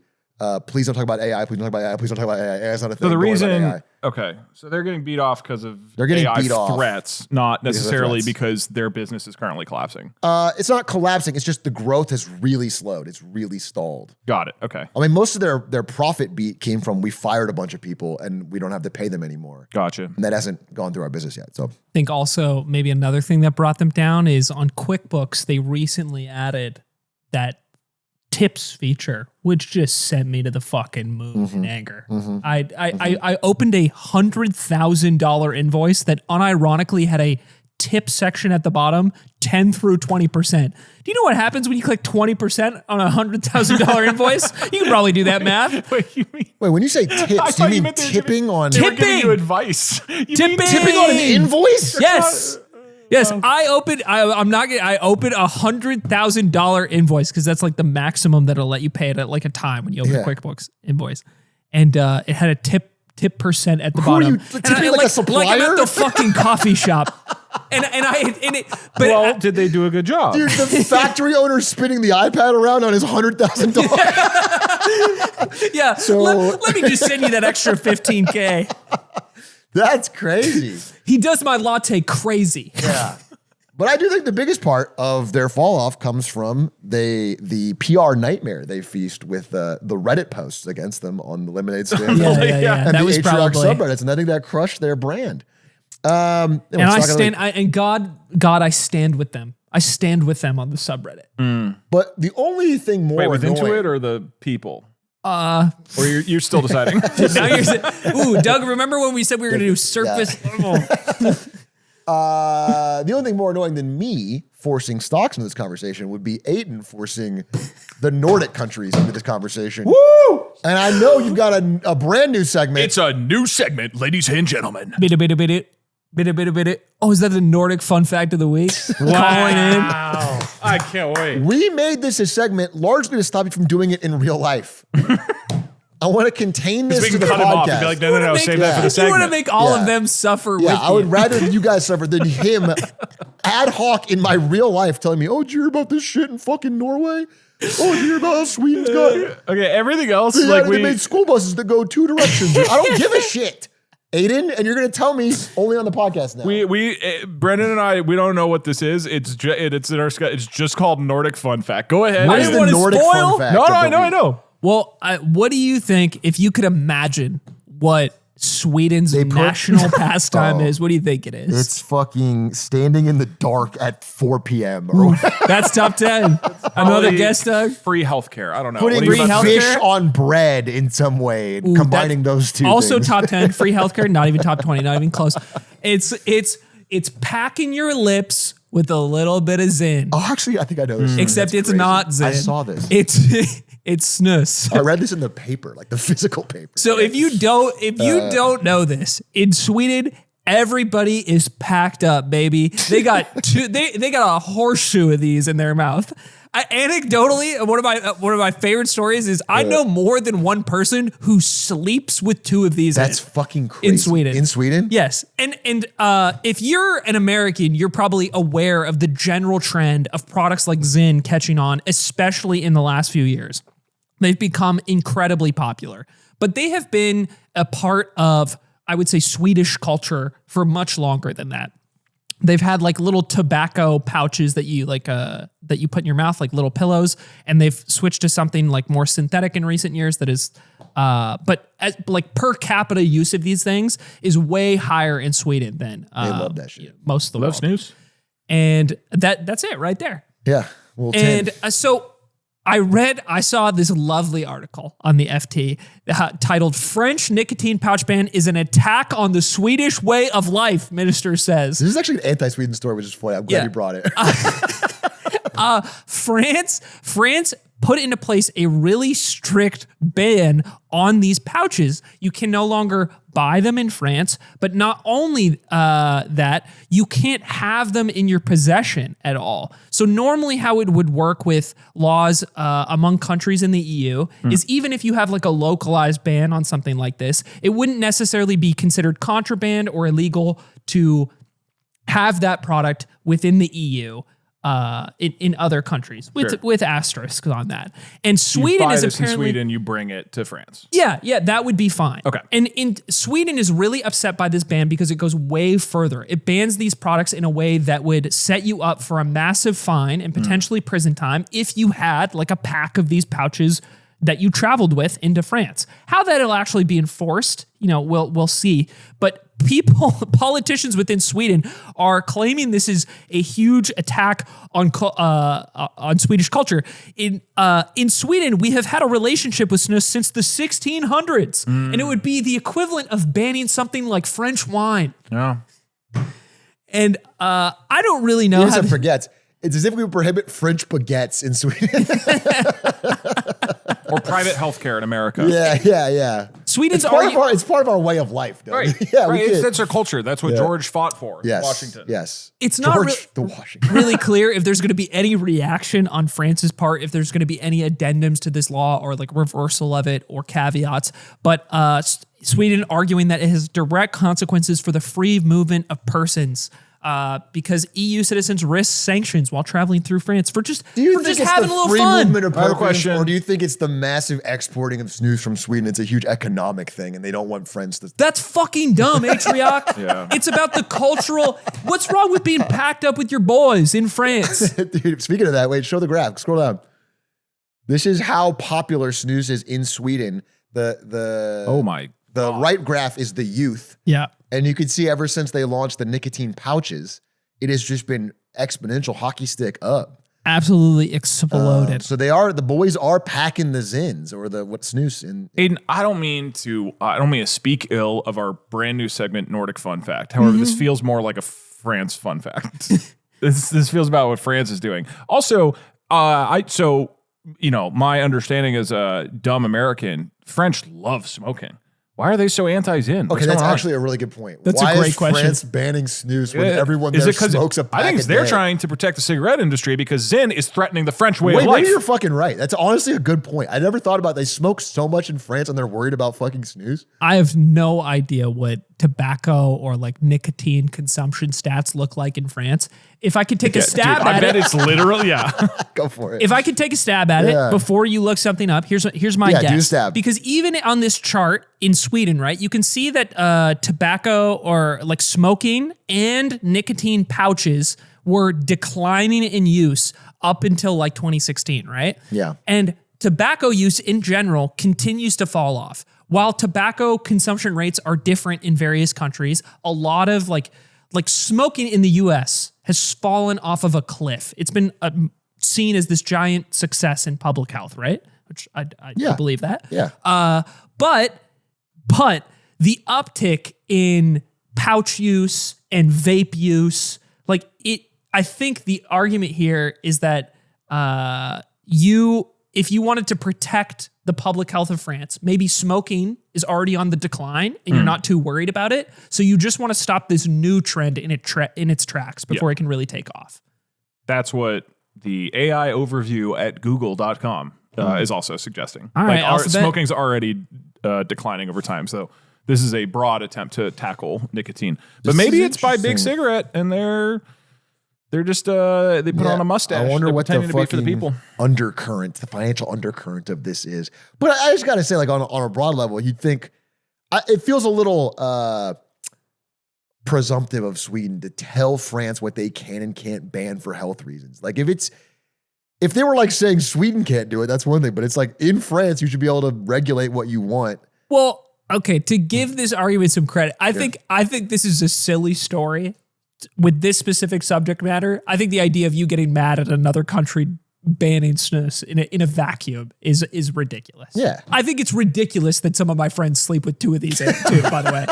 please don't talk about AI. Please don't talk about AI. Please don't talk about AI. AI is not a thing. So the Don't worry about reason, AI. okay, so they're getting beat off because of They're getting AI beat off threats, not necessarily threats. because their business is currently collapsing. It's not collapsing. It's just the growth has really slowed. It's really stalled. Got it. Okay. I mean, most of their profit beat came from we fired a bunch of people and we don't have to pay them anymore. Gotcha. And that hasn't gone through our business yet. So I think also maybe another thing that brought them down is on QuickBooks, they recently added that tips feature, which just sent me to the fucking moon in anger. I opened a $100,000 invoice that unironically had a tip section at the bottom, 10 through 20%. Do you know what happens when you click 20% on a $100,000 invoice? You can probably do that math. Wait, when you say tips, do you mean meant they were tipping on They were giving Tipping! you advice. Tipping on an invoice? Yes. Yes, I opened a $100,000 invoice because that's like the maximum that'll let you pay it at like a time when you open a QuickBooks invoice, and it had a tip percent at the Who are bottom. you tipping like a supplier? Like I'm at the fucking coffee shop, but Did they do a good job? Dude, the factory owner spinning the iPad around on his $100,000. yeah. So- let me just send you that extra $15K. That's crazy. He does my latte crazy. Yeah. But I do think the biggest part of their fall off comes from the PR nightmare they feast with the Reddit posts against them on the lemonade stand. Yeah. And That the was Atrioc probably. subreddits, and I think that crushed their brand. And I stand. I stand with them. I stand with them on the subreddit. But the only thing more Wait, with annoying, Intuit or the people? Or you're still deciding? Now you're saying, ooh, Doug, remember when we said we were going to do surface? the only thing more annoying than me forcing stocks into this conversation would be Aiden forcing the Nordic countries into this conversation. Woo! And I know you've got a brand new segment. It's a new segment, ladies and gentlemen. Bit. Oh, is that the Nordic Fun Fact of the Week? Calling in. I can't wait. We made this a segment largely to stop you from doing it in real life. I want to contain this We to can the cut him off and podcast. be like, no, save that for the You segment. want to make all Yeah. of them suffer with I you. would rather you guys suffer than him ad hoc in my real life telling me, oh, did you hear about this shit in fucking Norway? Oh, did you hear about how Sweden's got Okay, everything else, they made school buses that go two directions. I don't give a shit. Aiden, and you're going to tell me only on the podcast now. Brendan and I, we don't know what this is. It's in our It's just called Nordic Fun Fact. Go ahead. What is didn't the wanna Nordic spoil. Fun Fact? No, of the I week? know. Well, what do you think if you could imagine what Sweden's national pastime is? What do you think it is? It's fucking standing in the dark at 4 p.m. or That's top 10. Another guest, Doug. Free healthcare. I don't know. putting What are you about to fish healthcare? on bread in some way, and combining those two Also things. top 10, free healthcare, not even top 20, not even close. It's packing your lips with a little bit of Zen. Oh, actually, I think I know this. Except That's it's crazy. not Zen. I saw this. It's snus. I read this in the paper, like the physical paper. So if you don't know this, in Sweden, everybody is packed up, baby. They got they got a horseshoe of these in their mouth. Anecdotally, one of my favorite stories is I know more than one person who sleeps with two of these. That's fucking crazy. in Sweden. In Sweden? Yes. And if you're an American, you're probably aware of the general trend of products like Zyn catching on, especially in the last few years. They've become incredibly popular, but they have been a part of, I would say, Swedish culture for much longer than that. They've had like little tobacco pouches that you that you put in your mouth, like little pillows, and they've switched to something like more synthetic in recent years. That is, but like per capita use of these things is way higher in Sweden than They love that shit. most of the Love world. snooze? And that's it right there. Yeah. Well, And so I saw this lovely article on the FT titled "French nicotine pouch ban is an attack on the Swedish way of life," minister says. this is actually an anti-Sweden story, which is funny. I'm glad you brought it. France put into place a really strict ban on these pouches. You can no longer buy them in France, but not only that, you can't have them in your possession at all. So normally how it would work with laws among countries in the EU is even if you have like a localized ban on something like this, it wouldn't necessarily be considered contraband or illegal to have that product within the EU. in other countries with asterisks on that. And Sweden is apparently in Sweden, you bring it to France. Yeah, that would be fine. Okay. And in Sweden is really upset by this ban because it goes way further. It bans these products in a way that would set you up for a massive fine and potentially prison time if you had like a pack of these pouches that you traveled with into France. How that'll actually be enforced, we'll see. But politicians within Sweden are claiming this is a huge attack on Swedish culture. In Sweden, we have had a relationship with snus since the 1600s, and it would be the equivalent of banning something like French wine. Yeah. And I don't really know how. Forgets. It's as if we would prohibit French baguettes in Sweden. Or private healthcare in America. Yeah. Sweden's it's part of our way of life, though. Right. Yeah, right. That's our culture. That's what George fought for in Washington. Yes. It's not really clear if there's going to be any reaction on France's part, if there's going to be any addendums to this law or like reversal of it or caveats. But Sweden arguing that it has direct consequences for the free movement of persons. Because EU citizens risk sanctions while traveling through France for just having a little fun. I have a question. Or do you think it's the massive exporting of snus from Sweden? It's a huge economic thing, and they don't want friends to. That's fucking dumb, Atrioc. Yeah. It's about the cultural. What's wrong with being packed up with your boys in France? Dude, speaking of that, wait, show the graph. Scroll down. This is how popular snus is in Sweden. The right graph is the youth. Yeah. And you can see ever since they launched the nicotine pouches, it has just been exponential hockey stick up. Absolutely exploded. So the boys are packing the Zins or snus in. Aiden, I don't mean to speak ill of our brand new segment, Nordic Fun Fact. However, this feels more like a France fun fact. This feels about what France is doing. Also, my understanding as a dumb American, French love smoking. Why are they so anti-Zin? Okay, that's actually a really good point. That's Why a great is question. France banning snus when everyone there smokes a pack I think a they're day? trying to protect the cigarette industry because Zin is threatening the French way of life. Maybe you're fucking right. That's honestly a good point. I never thought about they smoke so much in France and they're worried about fucking snus. I have no idea what tobacco or like nicotine consumption stats look like in France. If I could take a stab at I bet it, it's literally, Go for it. if I could take a stab at it before you look something up, here's my guess. Do a stab. Because even on this chart in Sweden, right, you can see that tobacco or like smoking and nicotine pouches were declining in use up until like 2016, right? Yeah. And tobacco use in general continues to fall off. While tobacco consumption rates are different in various countries, a lot of like smoking in the US has fallen off of a cliff. It's been seen as this giant success in public health, right? Which I believe that. Yeah. But the uptick in pouch use and vape use, I think the argument here is that if you wanted to protect the public health of France, maybe smoking is already on the decline and you're not too worried about it. So you just want to stop this new trend in its tracks before it can really take off. That's what the AI overview at google.com is also suggesting. All right, smoking's already declining over time. So this is a broad attempt to tackle nicotine. But maybe it's by Big Cigarette and they're just they put on a mustache. I wonder what the fucking for the people. Undercurrent, the financial undercurrent of this is. But I just got to say, like on a broad level, you'd think it feels a little presumptive of Sweden to tell France what they can and can't ban for health reasons. Like if they were like saying Sweden can't do it, that's one thing. But it's like in France, you should be able to regulate what you want. Well, okay, to give this argument some credit, I think this is a silly story. With this specific subject matter, I think the idea of you getting mad at another country banning snus in a vacuum is ridiculous. Yeah. I think it's ridiculous that some of my friends sleep with two of these too, by the way.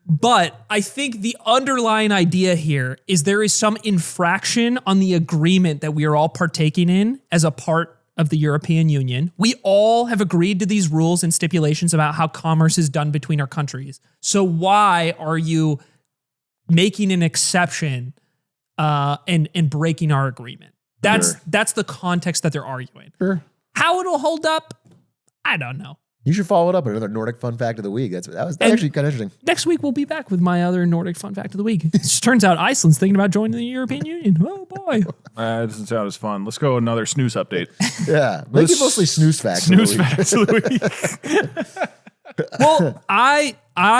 But I think the underlying idea here is there is some infraction on the agreement that we are all partaking in as a part of the European Union. We all have agreed to these rules and stipulations about how commerce is done between our countries. So why are you making an exception and breaking our agreement? That's the context that they're arguing. Sure. How it'll hold up, I don't know. You should follow it up with another Nordic Fun Fact of the Week. That was actually kind of interesting. Next week, we'll be back with my other Nordic Fun Fact of the Week. It turns out Iceland's thinking about joining the European Union. Oh, boy. That doesn't sound as fun. Let's go another snooze update. Yeah. Make it mostly snooze facts. Snooze facts of the week. Well, I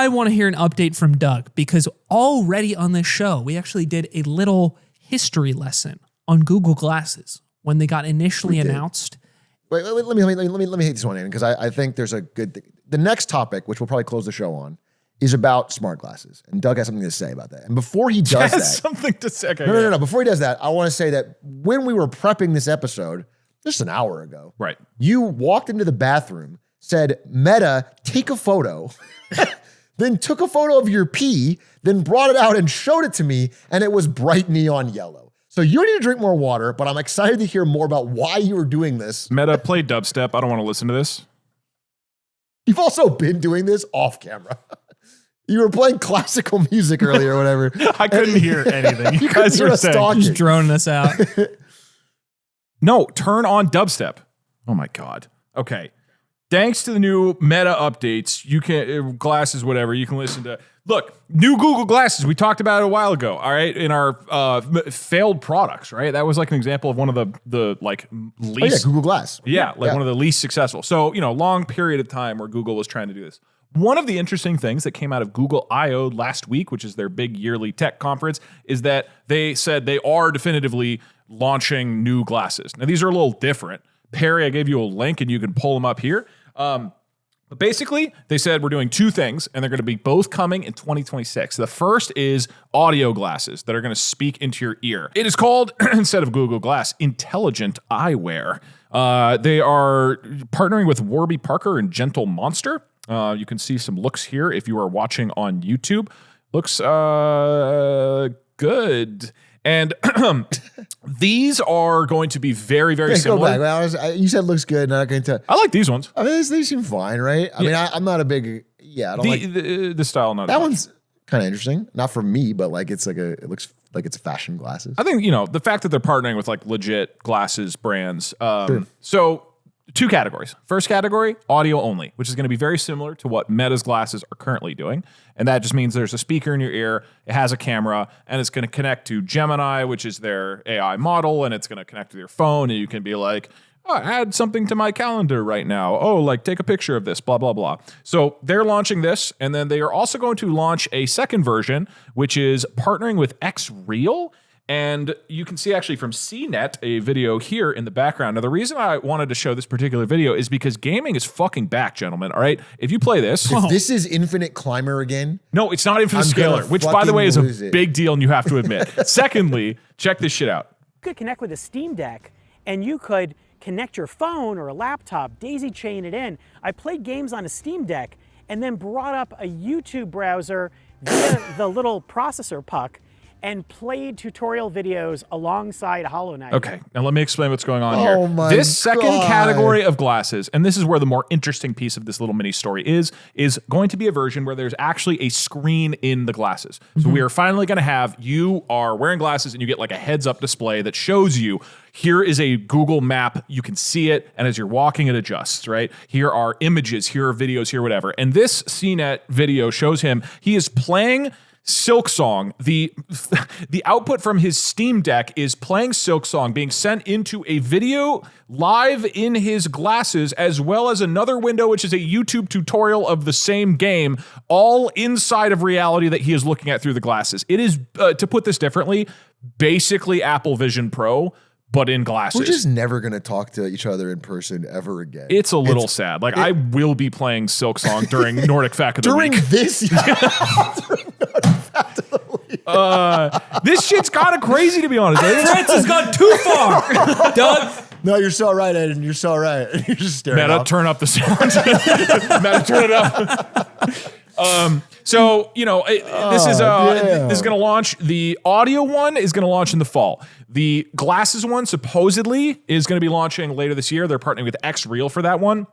want to hear an update from Doug because already on this show, we actually did a little history lesson on Google Glasses when they got initially announced. Wait, let me hit this one in because I think there's a good thing. The next topic, which we'll probably close the show on, is about smart glasses. And Doug has something to say about that. And before he does that. Something to say. Okay, no. Before he does that, I want to say that when we were prepping this episode, just an hour ago, right? You walked into the bathroom, said, Meta, take a photo, then took a photo of your pee, then brought it out and showed it to me, and it was bright neon yellow. So you need to drink more water, but I'm excited to hear more about why you were doing this. Meta, play dubstep. I don't want to listen to this. You've also been doing this off camera. You were playing classical music earlier or whatever. I couldn't hear anything. You guys were saying. Just droning us out. No, turn on dubstep. Oh my God. Okay. Thanks to the new Meta updates, you can glasses, whatever, you can listen to. Look, new Google Glasses. We talked about it a while ago. All right, in our failed products, right? That was like an example of one of the like least Google Glass. One of the least successful. So long period of time where Google was trying to do this. One of the interesting things that came out of Google I/O last week, which is their big yearly tech conference, is that they said they are definitively launching new glasses. Now these are a little different. Perry, I gave you a link, and you can pull them up here. But basically, they said we're doing two things, and they're going to be both coming in 2026. The first is audio glasses that are going to speak into your ear. It is called, instead of Google Glass, Intelligent Eyewear. They are partnering with Warby Parker and Gentle Monster. You can see some looks here if you are watching on YouTube. Looks good. And these are going to be very, very similar. Go back. You said looks good. Not going to. I like these ones. I mean, these seem fine, right? I mean, I'm not a big. Yeah, I don't like the style. Not that one's kind of interesting. Not for me, but like it looks like it's fashion glasses. I think the fact that they're partnering with like legit glasses brands. Sure. So. Two categories. First category, audio only, which is going to be very similar to what Meta's glasses are currently doing. And that just means there's a speaker in your ear, it has a camera, and it's going to connect to Gemini, which is their AI model, and it's going to connect to your phone, and you can be like, oh, add something to my calendar right now. Oh, like take a picture of this, blah, blah, blah. So they're launching this, and then they are also going to launch a second version, which is partnering with XReal. And you can see actually from CNET a video here in the background. Now, the reason I wanted to show this particular video is because gaming is fucking back, gentlemen. All right. If you play this. If this is Infinite Climber again. No, it's not Infinite Scaler, which, by the way, is a big deal and you have to admit. Secondly, check this shit out. You could connect with a Steam Deck and you could connect your phone or a laptop, daisy chain it in. I played games on a Steam Deck and then brought up a YouTube browser via the little processor puck and played tutorial videos alongside Hollow Knight. Okay, now let me explain what's going on here. My this second category of glasses, and this is where the more interesting piece of this little mini story is going to be a version where there's actually a screen in the glasses. So we are finally going to have, you are wearing glasses and you get like a heads-up display that shows you, here is a Google map, you can see it, and as you're walking, it adjusts, right? Here are images, here are videos, here, whatever. And this CNET video shows him, he is playing Silksong. The output from his Steam Deck is playing Silksong, being sent into a video live in his glasses, as well as another window, which is a YouTube tutorial of the same game, all inside of reality that he is looking at through the glasses. It is, to put this differently, basically Apple Vision Pro, but in glasses. We're just never going to talk to each other in person ever again. It's a little sad. Like, I will be playing Silksong during Nordic Fact of the Week. During this? This shit's kind of crazy, to be honest. France has gone too far. Doug? No, you're so right, Aiden. You're so right. You're just staring Meta, off. turn up the sound. Meta, turn it up. So, this is going to launch. The audio one is going to launch in the fall. The glasses one supposedly is going to be launching later this year. They're partnering with XReal for that one.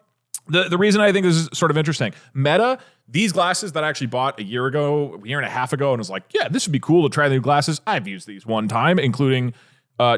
The reason I think this is sort of interesting, Meta, these glasses that I actually bought a year and a half ago, and was like, yeah, this would be cool to try the new glasses. I've used these one time, including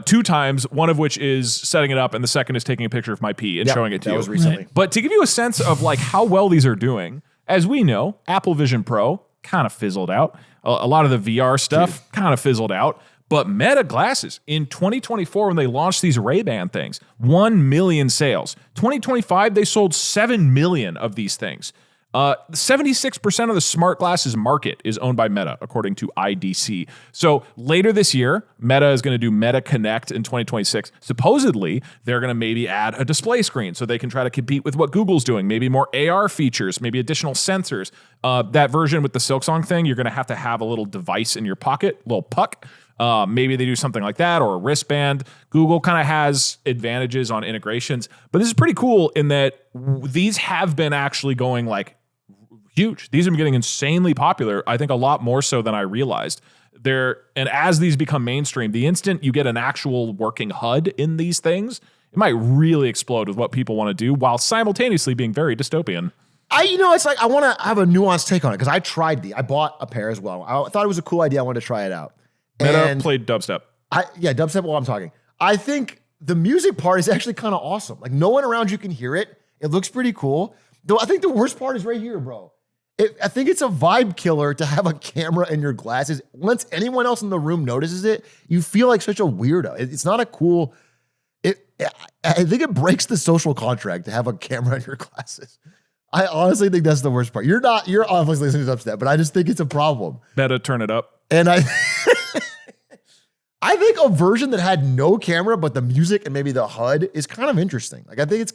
2 times, one of which is setting it up, and the second is taking a picture of my pee and showing it to you. That was recently. Right. But to give you a sense of like how well these are doing, as we know, Apple Vision Pro kind of fizzled out. A lot of the VR stuff kind of fizzled out. But Meta glasses in 2024, when they launched these Ray-Ban things, 1 million sales. 2025, they sold 7 million of these things. 76% of the smart glasses market is owned by Meta, according to IDC. So later this year, Meta is going to do Meta Connect in 2026. Supposedly, they're going to maybe add a display screen so they can try to compete with what Google's doing. Maybe more AR features, maybe additional sensors. That version with the Silksong thing, you're going to have a little device in your pocket, little puck. Maybe they do something like that or a wristband. Google kind of has advantages on integrations, but this is pretty cool in that these have been actually going like huge. These have been getting insanely popular. I think a lot more so than I realized. And as these become mainstream, the instant you get an actual working HUD in these things, it might really explode with what people want to do while simultaneously being very dystopian. It's like I want to have a nuanced take on it because I tried I bought a pair as well. I thought it was a cool idea. I wanted to try it out. Meta played dubstep. Dubstep while I'm talking. I think the music part is actually kind of awesome. Like no one around you can hear it. It looks pretty cool. Though I think the worst part is right here, bro. I think it's a vibe killer to have a camera in your glasses. Once anyone else in the room notices it, you feel like such a weirdo. It's not a cool. I think it breaks the social contract to have a camera in your glasses. I honestly think that's the worst part. You're obviously listening to dubstep, but I just think it's a problem. Meta, turn it up. And I think a version that had no camera, but the music and maybe the HUD is kind of interesting. Like I think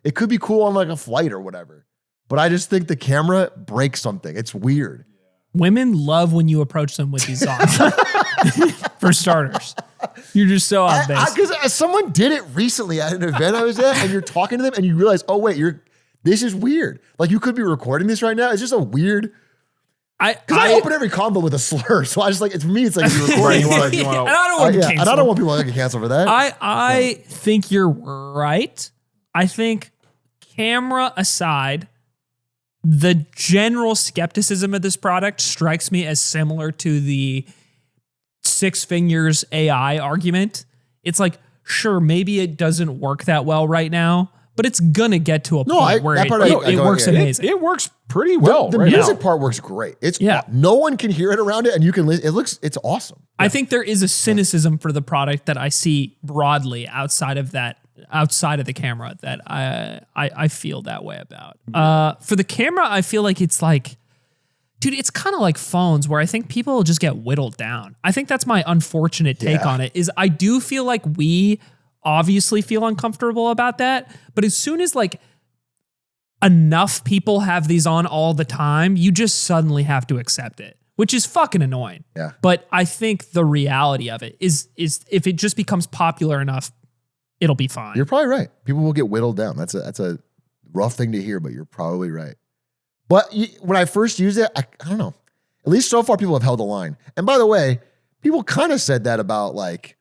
it could be cool on like a flight or whatever. But I just think the camera breaks something. It's weird. Women love when you approach them with these on. For starters, you're just so off base. Because someone did it recently at an event I was at, and you're talking to them, and you realize, oh wait, this is weird. Like you could be recording this right now. It's just a weird. Because I open every combo with a slur, so I just like it's for me. It's like you're recording. And I don't want to cancel. And I don't want people to get canceled for that. I think you're right. I think camera aside, the general skepticism of this product strikes me as similar to the 6 fingers AI argument. It's like, sure, maybe it doesn't work that well right now, but it's gonna get to a point where it works amazing. It works pretty well. The music part works great. No one can hear it around it, and you can listen. It's awesome. I think there is a cynicism for the product that I see broadly outside of the camera that I feel that way about. For the camera, I feel like it's like, dude, it's kind of like phones where I think people will just get whittled down. I think that's my unfortunate take on it is I do feel like we obviously feel uncomfortable about that. But as soon as like enough people have these on all the time, you just suddenly have to accept it, which is fucking annoying. Yeah. But I think the reality of it is if it just becomes popular enough, it'll be fine. You're probably right. People will get whittled down. That's a rough thing to hear, but you're probably right. But when I first used it, I don't know. At least so far, people have held the line. And by the way, people kind of said that about like,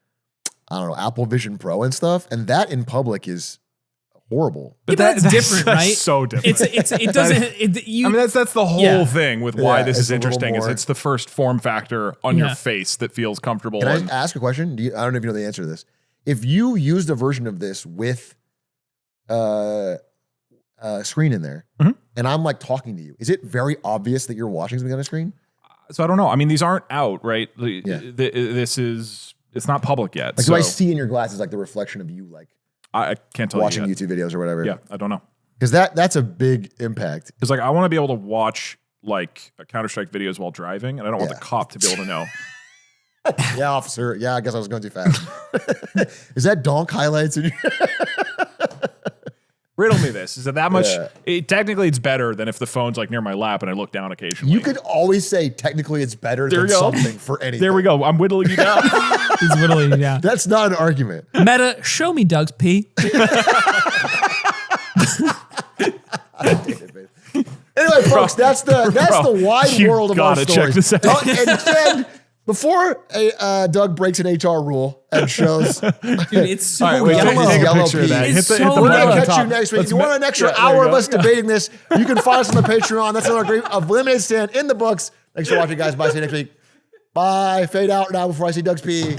I don't know, Apple Vision Pro and stuff. And that in public is horrible. But that's different, right? So different. It doesn't. That's the whole thing with why this is a interesting. little Is more. it's the first form factor on your face that feels comfortable. Can I ask a question? I don't know if you know the answer to this. If you used a version of this with a screen in there, and I'm like talking to you, is it very obvious that you're watching something on a screen? So I don't know. I mean, these aren't out, right? It's not public yet. Like, do I see in your glasses like the reflection of you, like I can't tell watching you YouTube videos or whatever? Yeah, I don't know. Because that's a big impact. Because like I want to be able to watch like Counter-Strike videos while driving, and I don't want the cop to be able to know. Yeah, officer. Yeah, I guess I was going too fast. Is that donk highlights in your Riddle me this. Is it that much? Technically, it's better than if the phone's like near my lap and I look down occasionally. You could always say technically it's better than something for anything. There we go. I'm whittling you down. He's whittling you down. That's not an argument. Meta, show me Doug's pee. Anyway, folks, that's the wide world of our stories. Check this out. And before Doug breaks an HR rule and shows, Dude, it's so take a yellow picture of that. pee. Hit the We're button going on to catch top. you next week. If you Let's want an extra there hour you of go. us debating this, you can find us on the Patreon. That's another great Eliminated Stand in the books. Thanks for watching, guys. Bye. See you next week. Bye. Fade out now before I see Doug's pee.